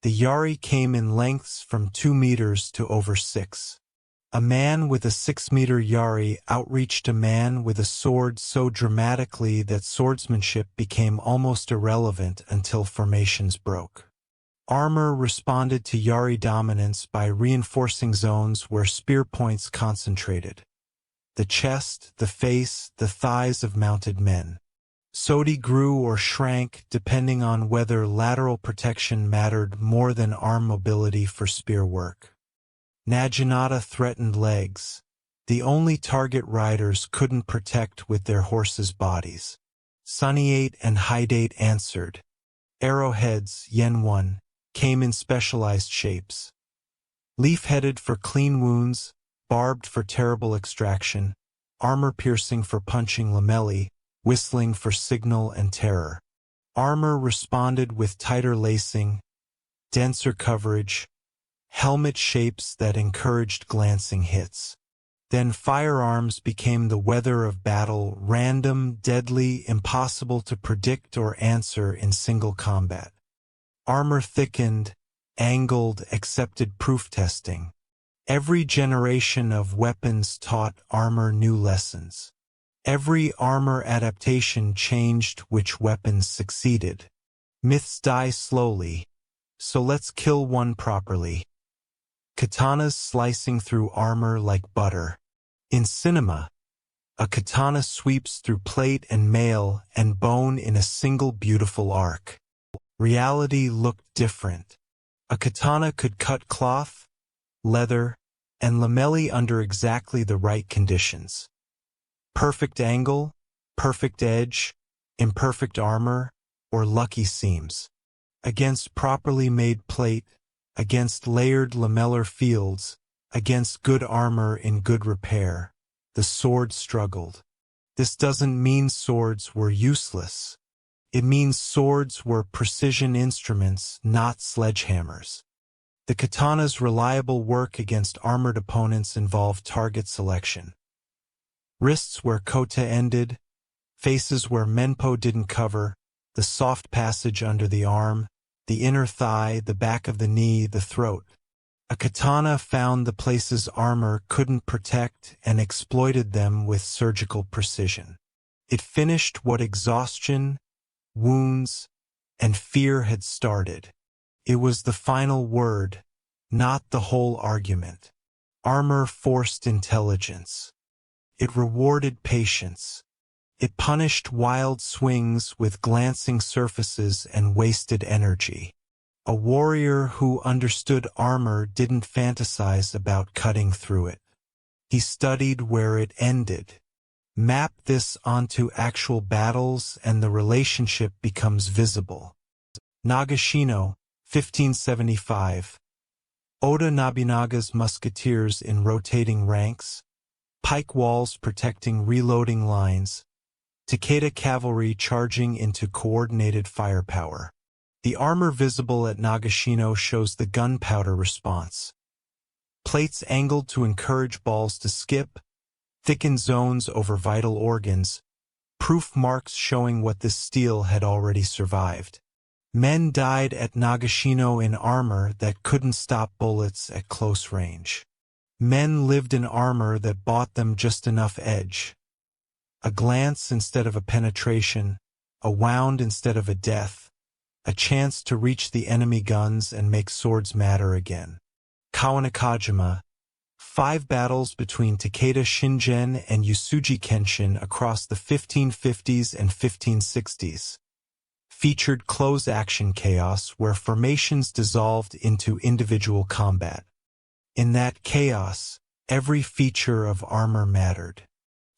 The yari came in lengths from 2 meters to over 6. A man with a 6-meter yari outreached a man with a sword so dramatically that swordsmanship became almost irrelevant until formations broke. Armor responded to yari dominance by reinforcing zones where spear points concentrated. The chest, the face, the thighs of mounted men. Sodi grew or shrank depending on whether lateral protection mattered more than arm mobility for spear work. Naginata threatened legs, the only target riders couldn't protect with their horses' bodies. Sunniate and Hidate answered. Arrowheads, Yen 1, came in specialized shapes. Leaf-headed for clean wounds, barbed for terrible extraction, armor-piercing for punching lamellae, whistling for signal and terror. Armor responded with tighter lacing, denser coverage, helmet shapes that encouraged glancing hits. Then firearms became the weather of battle, random, deadly, impossible to predict or answer in single combat. Armor thickened, angled, accepted proof testing. Every generation of weapons taught armor new lessons. Every armor adaptation changed which weapons succeeded. Myths die slowly, so let's kill one properly. Katanas slicing through armor like butter. In cinema, a katana sweeps through plate and mail and bone in a single beautiful arc. Reality looked different. A katana could cut cloth, leather, and lamelli under exactly the right conditions. Perfect angle, perfect edge, imperfect armor, or lucky seams. Against properly made plate, against layered lamellar fields, against good armor in good repair, the sword struggled. This doesn't mean swords were useless. It means swords were precision instruments, not sledgehammers. The katana's reliable work against armored opponents involved target selection. Wrists where kota ended, faces where menpo didn't cover, the soft passage under the arm, the inner thigh, the back of the knee, the throat. A katana found the places armor couldn't protect and exploited them with surgical precision. It finished what exhaustion, wounds, and fear had started. It was the final word, not the whole argument. Armor forced intelligence. It rewarded patience. It punished wild swings with glancing surfaces and wasted energy. A warrior who understood armor didn't fantasize about cutting through it. He studied where it ended. Map this onto actual battles and the relationship becomes visible. Nagashino, 1575. Oda Nobunaga's musketeers in rotating ranks, pike walls protecting reloading lines, Takeda cavalry charging into coordinated firepower. The armor visible at Nagashino shows the gunpowder response. Plates angled to encourage balls to skip, thickened zones over vital organs, proof marks showing what this steel had already survived. Men died at Nagashino in armor that couldn't stop bullets at close range. Men lived in armor that bought them just enough edge. A glance instead of a penetration, a wound instead of a death, a chance to reach the enemy guns and make swords matter again. Kawanakajima, 5 battles between Takeda Shingen and Yasuji Kenshin across the 1550s and 1560s. Featured close-action chaos where formations dissolved into individual combat. In that chaos, every feature of armor mattered.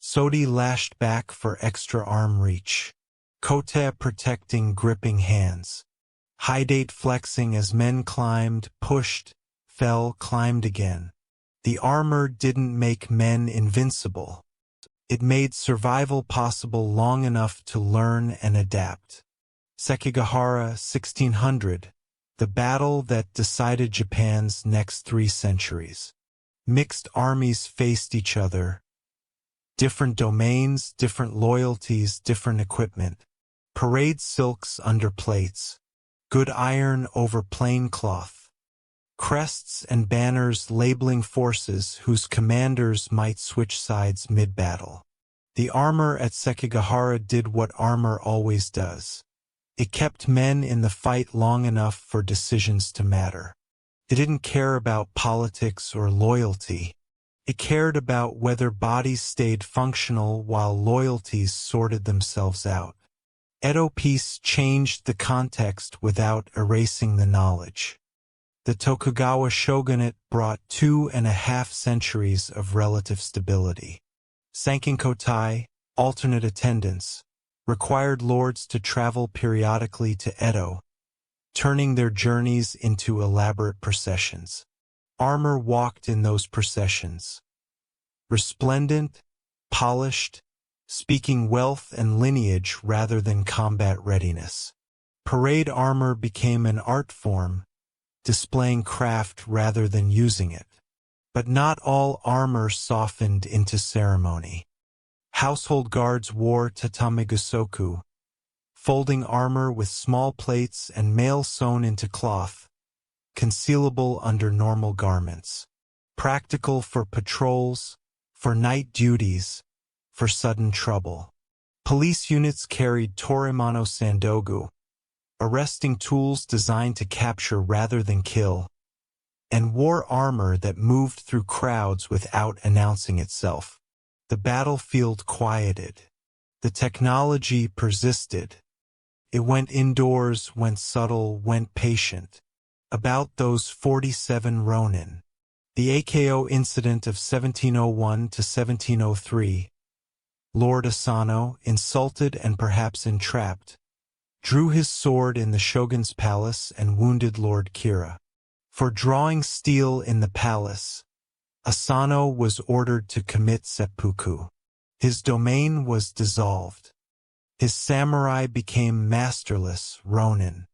Sodi lashed back for extra arm reach. Kota protecting gripping hands. Hydate flexing as men climbed, pushed, fell, climbed again. The armor didn't make men invincible. It made survival possible long enough to learn and adapt. Sekigahara, 1600, the battle that decided Japan's next 3 centuries. Mixed armies faced each other. Different domains, different loyalties, different equipment. Parade silks under plates. Good iron over plain cloth. Crests and banners labeling forces whose commanders might switch sides mid-battle. The armor at Sekigahara did what armor always does. It kept men in the fight long enough for decisions to matter. It didn't care about politics or loyalty. It cared about whether bodies stayed functional while loyalties sorted themselves out. Edo peace changed the context without erasing the knowledge. The Tokugawa shogunate brought 2.5 centuries of relative stability. Sankinkotai, alternate attendance, required lords to travel periodically to Edo, turning their journeys into elaborate processions. Armor walked in those processions. Resplendent, polished, speaking wealth and lineage rather than combat readiness. Parade armor became an art form, displaying craft rather than using it. But not all armor softened into ceremony. Household guards wore tatamigosoku, folding armor with small plates and mail sewn into cloth, concealable under normal garments. Practical for patrols, for night duties, for sudden trouble. Police units carried torimano sandogu, arresting tools designed to capture rather than kill, and wore armor that moved through crowds without announcing itself. The battlefield quieted. The technology persisted. It went indoors, went subtle, went patient. About those 47 Ronin. The AKO incident of 1701 to 1703. Lord Asano, insulted and perhaps entrapped, drew his sword in the shogun's palace and wounded Lord Kira. For drawing steel in the palace, Asano was ordered to commit seppuku. His domain was dissolved. His samurai became masterless Ronin.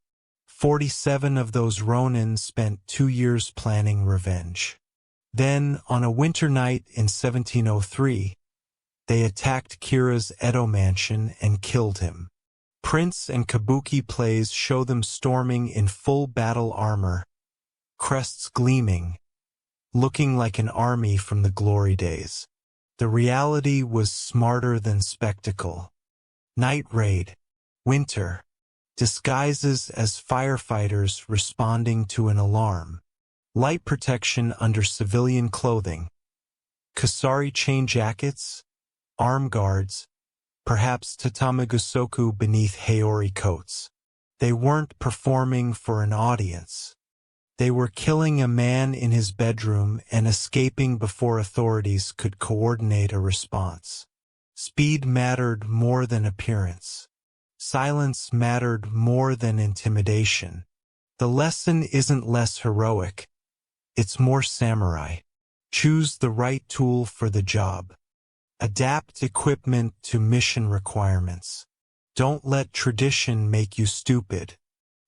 47 of those Ronin spent 2 years planning revenge. Then, on a winter night in 1703, they attacked Kira's Edo mansion and killed him. Prints and kabuki plays show them storming in full battle armor, crests gleaming, looking like an army from the glory days. The reality was smarter than spectacle. Night raid, winter, disguises as firefighters responding to an alarm, light protection under civilian clothing, kasari chain jackets, arm guards, perhaps tatamigosoku beneath haori coats. They weren't performing for an audience. They were killing a man in his bedroom and escaping before authorities could coordinate a response. Speed mattered more than appearance. Silence mattered more than intimidation. The lesson isn't less heroic. It's more samurai. Choose the right tool for the job. Adapt equipment to mission requirements. Don't let tradition make you stupid.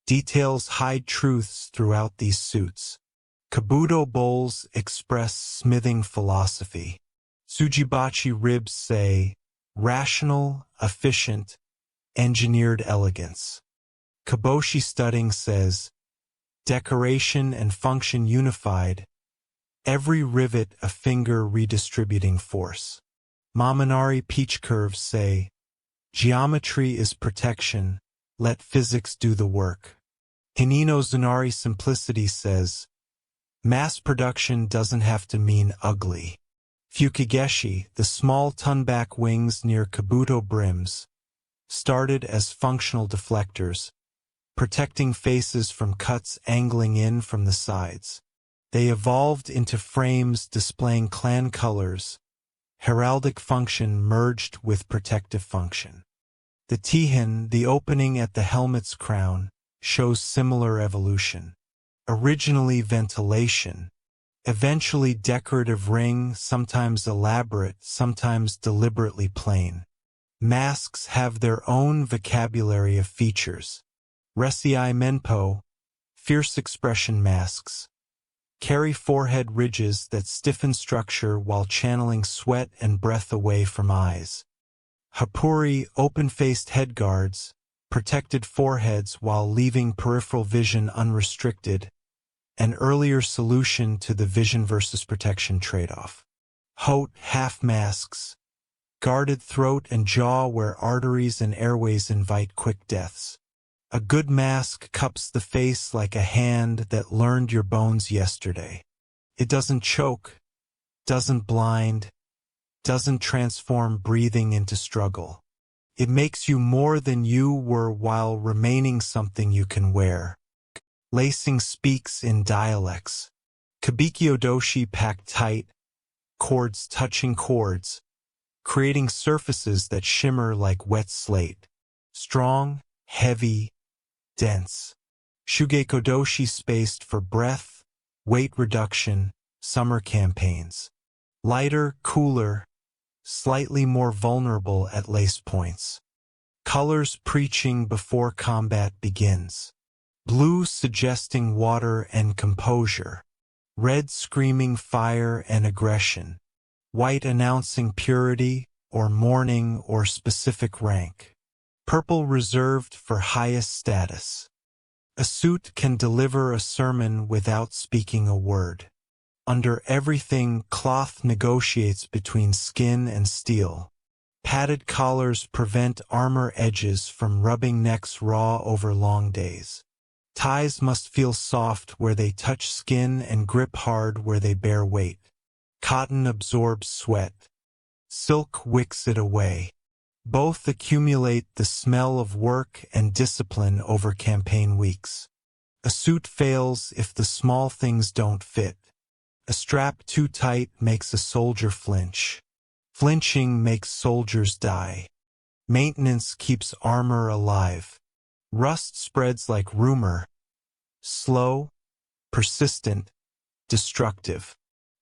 Details hide truths throughout these suits. Kabuto bowls express smithing philosophy. Tsujibachi ribs say, rational, efficient, engineered elegance. Kaboshi studding says, decoration and function unified, every rivet a finger redistributing force. Maminari peach curves say, geometry is protection, let physics do the work. Hinino Zunari simplicity says, mass production doesn't have to mean ugly. Fukigeshi, the small tunback wings near kabuto brims, started as functional deflectors, protecting faces from cuts angling in from the sides. They evolved into frames displaying clan colors. Heraldic function merged with protective function. The tihin, the opening at the helmet's crown, shows similar evolution. Originally ventilation, eventually decorative ring, sometimes elaborate, sometimes deliberately plain. Masks have their own vocabulary of features. Resiai menpo, fierce expression masks, carry forehead ridges that stiffen structure while channeling sweat and breath away from eyes. Hapuri, open-faced headguards, protected foreheads while leaving peripheral vision unrestricted, an earlier solution to the vision versus protection trade-off. Haute, half masks, guarded throat and jaw where arteries and airways invite quick deaths. A good mask cups the face like a hand that learned your bones yesterday. It doesn't choke, doesn't blind, doesn't transform breathing into struggle. It makes you more than you were while remaining something you can wear. Lacing speaks in dialects. Kabiki odoshi packed tight, cords touching cords, creating surfaces that shimmer like wet slate. Strong, heavy, dense. Shugeikodoshi spaced for breath, weight reduction, summer campaigns. Lighter, cooler, slightly more vulnerable at lace points. Colors preaching before combat begins. Blue suggesting water and composure. red screaming fire and aggression, white announcing purity or mourning or specific rank, purple reserved for highest status. A suit can deliver a sermon without speaking a word. Under everything, cloth negotiates between skin and steel. Padded collars prevent armor edges from rubbing necks raw over long days. Ties must feel soft where they touch skin and grip hard where they bear weight. Cotton absorbs sweat. Silk wicks it away. Both accumulate the smell of work and discipline over campaign weeks. A suit fails if the small things don't fit. A strap too tight makes a soldier flinch. Flinching makes soldiers die. Maintenance keeps armor alive. Rust spreads like rumor. Slow, persistent, destructive.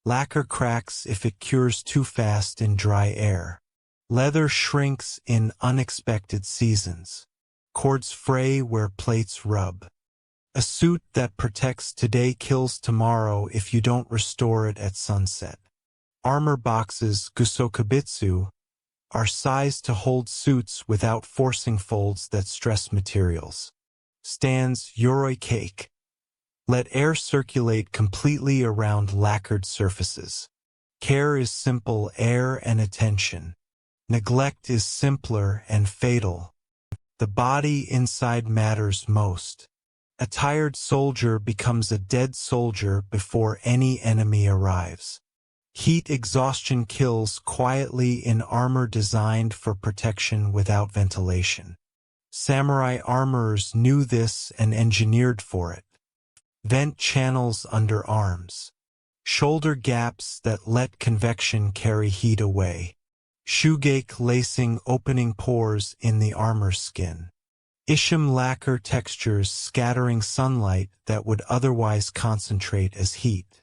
Lacquer cracks if it cures too fast in dry air. Leather shrinks in unexpected seasons. Cords fray where plates rub. A suit that protects today kills tomorrow if you don't restore it at sunset. Armor boxes, gusokabitsu, are sized to hold suits without forcing folds that stress materials. Stands, yoroi cake. Let air circulate completely around lacquered surfaces. Care is simple, air and attention. Neglect is simpler and fatal. The body inside matters most. A tired soldier becomes a dead soldier before any enemy arrives. Heat exhaustion kills quietly in armor designed for protection without ventilation. Samurai armorers knew this and engineered for it. Vent channels under arms. Shoulder gaps that let convection carry heat away. Shugake lacing opening pores in the armor skin. Isham lacquer textures scattering sunlight that would otherwise concentrate as heat.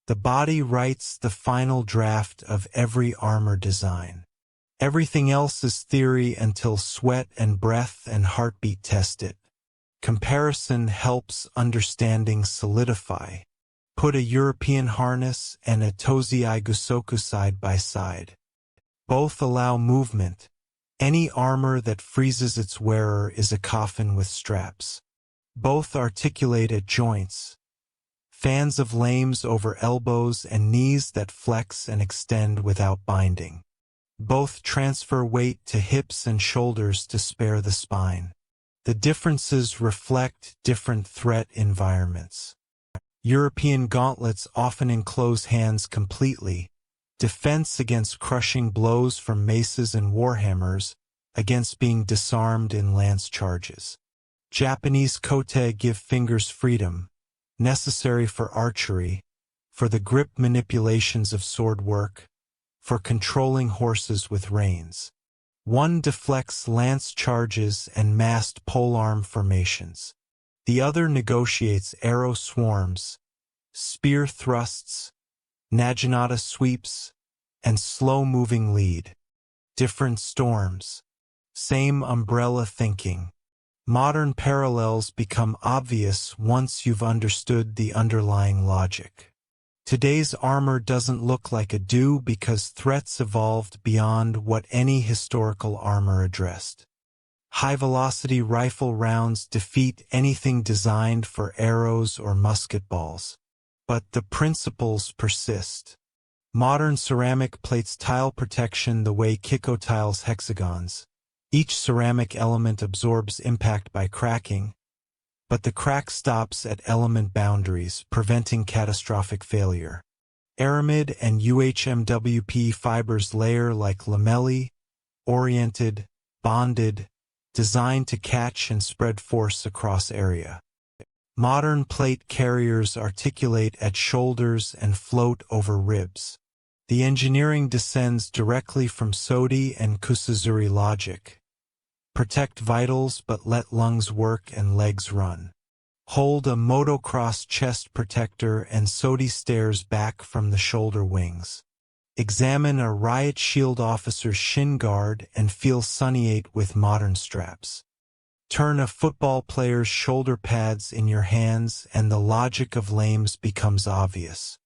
The body writes the final draft of every armor design. Everything else is theory until sweat and breath and heartbeat test it. Comparison helps understanding solidify. Put a European harness and a Tozai Gusoku side by side. Both allow movement. Any armor that freezes its wearer is a coffin with straps. Both articulate at joints. Fans of lames over elbows and knees that flex and extend without binding. Both transfer weight to hips and shoulders to spare the spine. The differences reflect different threat environments. European gauntlets often enclose hands completely. Defense against crushing blows from maces and warhammers, against being disarmed in lance charges. Japanese kote give fingers freedom, necessary for archery, for the grip manipulations of sword work, for controlling horses with reins. One deflects lance charges and massed polearm formations. The other negotiates arrow swarms, spear thrusts, naginata sweeps, and slow-moving lead. Different storms. Same umbrella thinking. Modern parallels become obvious once you've understood the underlying logic. Today's armor doesn't look like a do because threats evolved beyond what any historical armor addressed. High-velocity rifle rounds defeat anything designed for arrows or musket balls. But the principles persist. Modern ceramic plates tile protection the way Kiko tiles hexagons. Each ceramic element absorbs impact by cracking, but the crack stops at element boundaries, preventing catastrophic failure. Aramid and UHMWP fibers layer like lamellae, oriented, bonded, designed to catch and spread force across area. Modern plate carriers articulate at shoulders and float over ribs. The engineering descends directly from Sodi and Kusazuri logic. Protect vitals but let lungs work and legs run. Hold a motocross chest protector and Sodi stares back from the shoulder wings. Examine a riot shield officer's shin guard and feel sunniate with modern straps. Turn a football player's shoulder pads in your hands and the logic of lames becomes obvious.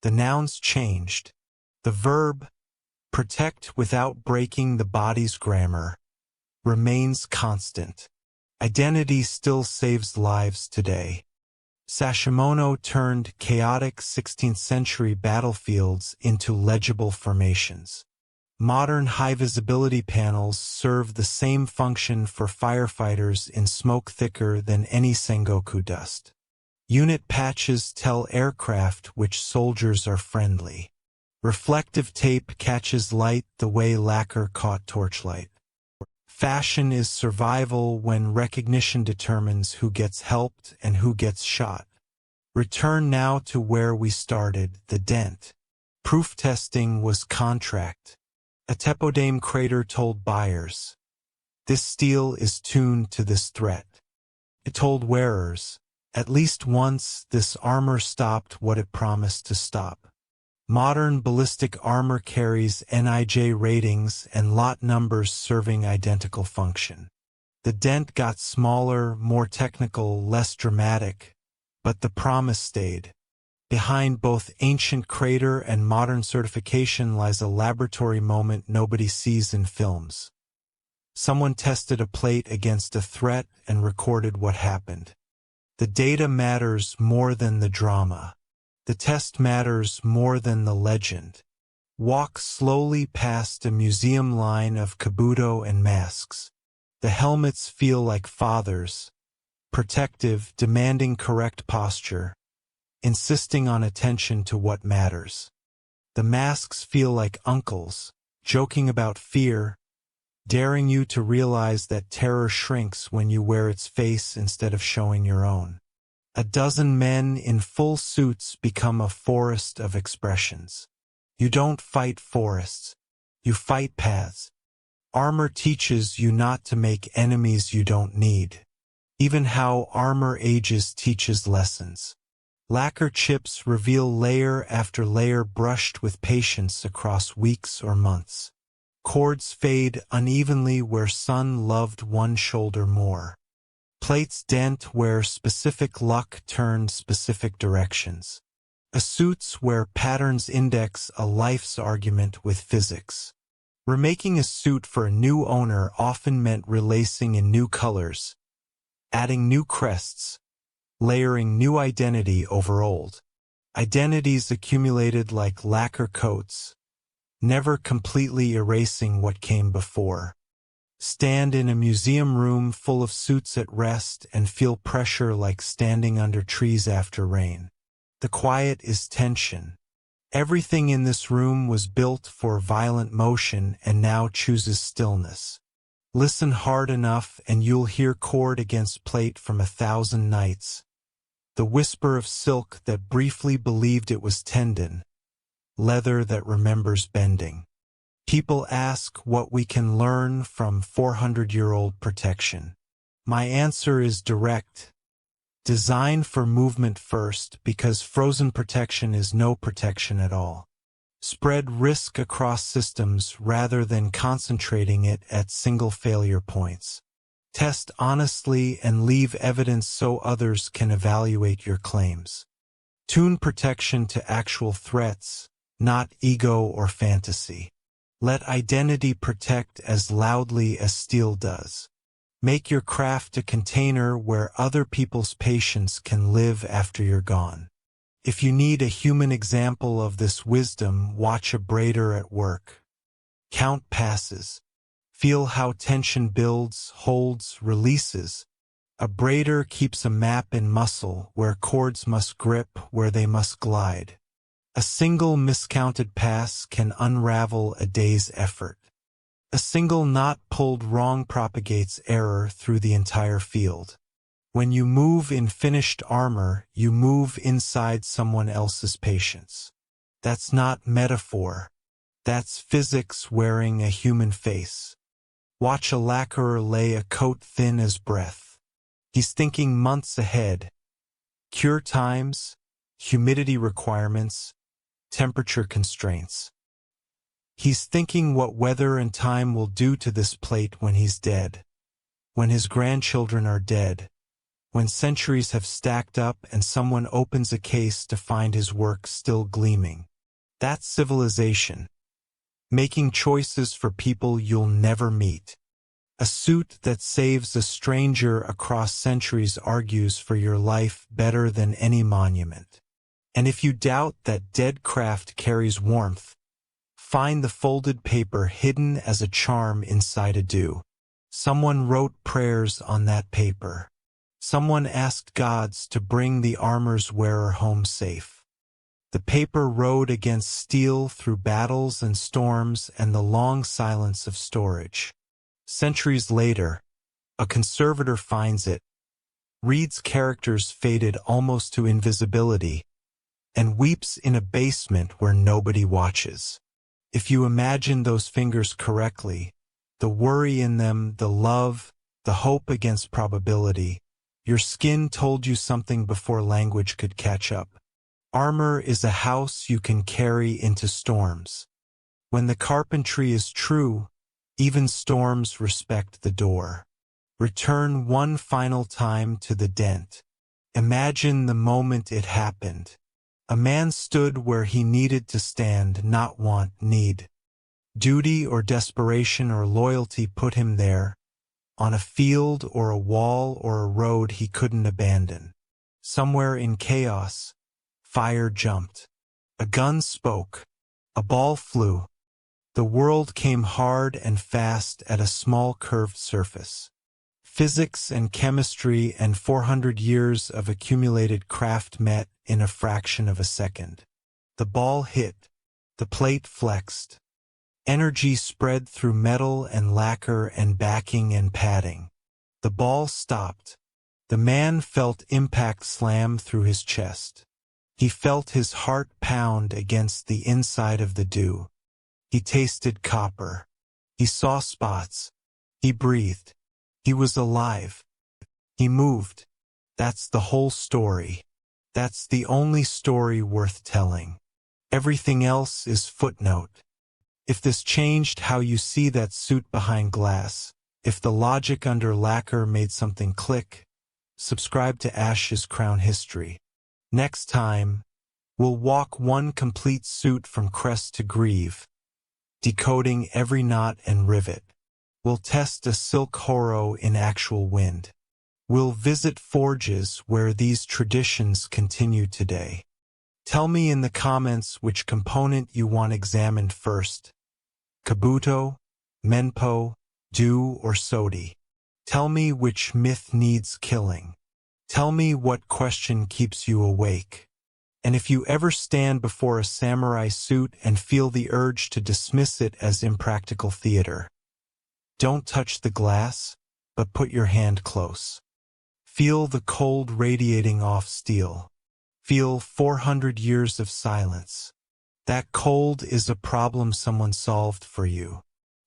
The nouns changed. The verb, protect without breaking the body's grammar, remains constant. Identity still saves lives today. Sashimono turned chaotic 16th-century battlefields into legible formations. Modern high-visibility panels serve the same function for firefighters in smoke thicker than any Sengoku dust. Unit patches tell aircraft which soldiers are friendly. Reflective tape catches light the way lacquer caught torchlight. Fashion is survival when recognition determines who gets helped and who gets shot. Return now to where we started, the Dent. Proof testing was contract. A Tepodame crater told buyers, "This steel is tuned to this threat." It told wearers, "At least once this armor stopped what it promised to stop." Modern ballistic armor carries NIJ ratings and lot numbers serving identical function. The Dent got smaller, more technical, less dramatic, but the promise stayed. Behind both ancient crater and modern certification lies a laboratory moment nobody sees in films. Someone tested a plate against a threat and recorded what happened. The data matters more than the drama. The test matters more than the legend. Walk slowly past a museum line of kabuto and masks. The helmets feel like fathers, protective, demanding correct posture, insisting on attention to what matters. The masks feel like uncles, joking about fear, daring you to realize that terror shrinks when you wear its face instead of showing your own. A dozen men in full suits become a forest of expressions. You don't fight forests. You fight paths. Armor teaches you not to make enemies you don't need. Even how armor ages teaches lessons. Lacquer chips reveal layer after layer brushed with patience across weeks or months. Cords fade unevenly where sun loved one shoulder more. Plates dent where specific luck turned specific directions. A suits where patterns index a life's argument with physics. Remaking a suit for a new owner often meant relacing in new colors, adding new crests, layering new identity over old. Identities accumulated like lacquer coats, never completely erasing what came before. Stand in a museum room full of suits at rest and feel pressure like standing under trees after rain. The quiet is tension. Everything in this room was built for violent motion and now chooses stillness. Listen hard enough and you'll hear cord against plate from 1,000 nights. The whisper of silk that briefly believed it was tendon, leather that remembers bending. People ask what we can learn from 400-year-old protection. My answer is direct. Design for movement first, because frozen protection is no protection at all. Spread risk across systems rather than concentrating it at single failure points. Test honestly and leave evidence so others can evaluate your claims. Tune protection to actual threats, not ego or fantasy. Let identity protect as loudly as steel does. Make your craft a container where other people's patience can live after you're gone. If you need a human example of this wisdom, watch a braider at work. Count passes. Feel how tension builds, holds, releases. A braider keeps a map in muscle where cords must grip, where they must glide. A single miscounted pass can unravel a day's effort. A single knot pulled wrong propagates error through the entire field. When you move in finished armor, you move inside someone else's patience. That's not metaphor. That's physics wearing a human face. Watch a lacquerer lay a coat thin as breath. He's thinking months ahead. Cure times, humidity requirements, temperature constraints. He's thinking what weather and time will do to this plate when he's dead. when his grandchildren are dead, when centuries have stacked up and someone opens a case to find his work still gleaming. That's civilization. Making choices for people you'll never meet. A suit that saves a stranger across centuries argues for your life better than any monument. And if you doubt that dead craft carries warmth, find the folded paper hidden as a charm inside a dew. Someone wrote prayers on that paper. Someone asked gods to bring the armor's wearer home safe. The paper rode against steel through battles and storms and the long silence of storage. Centuries later, a conservator finds it, reads characters faded almost to invisibility, and weeps in a basement where nobody watches. If you imagine those fingers correctly, the worry in them, the love, the hope against probability, your skin told you something before language could catch up. Armor is a house you can carry into storms. When the carpentry is true, even storms respect the door. Return one final time to the Dent. Imagine the moment it happened. A man stood where he needed to stand, not want, need. Duty or desperation or loyalty put him there, on a field or a wall or a road he couldn't abandon. Somewhere in chaos, fire jumped. A gun spoke. A ball flew. The world came hard and fast at a small curved surface. Physics and chemistry and 400 years of accumulated craft met in a fraction of a second. The ball hit. The plate flexed. Energy spread through metal and lacquer and backing and padding. The ball stopped. The man felt impact slam through his chest. He felt his heart pound against the inside of the dew. He tasted copper. He saw spots. He breathed. He was alive. He moved. That's the whole story. That's the only story worth telling. Everything else is footnote. If this changed how you see that suit behind glass, if the logic under Lacquer made something click, subscribe to Ash's Crown History. Next time, we'll walk one complete suit from crest to greave, decoding every knot and rivet. We'll test a silk horo in actual wind. We'll visit forges where these traditions continue today. Tell me in the comments which component you want examined first. Kabuto, Menpo, dew or sodi. Tell me which myth needs killing. Tell me what question keeps you awake. And if you ever stand before a samurai suit and feel the urge to dismiss it as impractical theater, don't touch the glass, but put your hand close. Feel the cold radiating off steel. Feel 400 years of silence. That cold is a problem someone solved for you.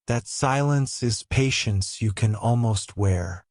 That silence is patience you can almost wear.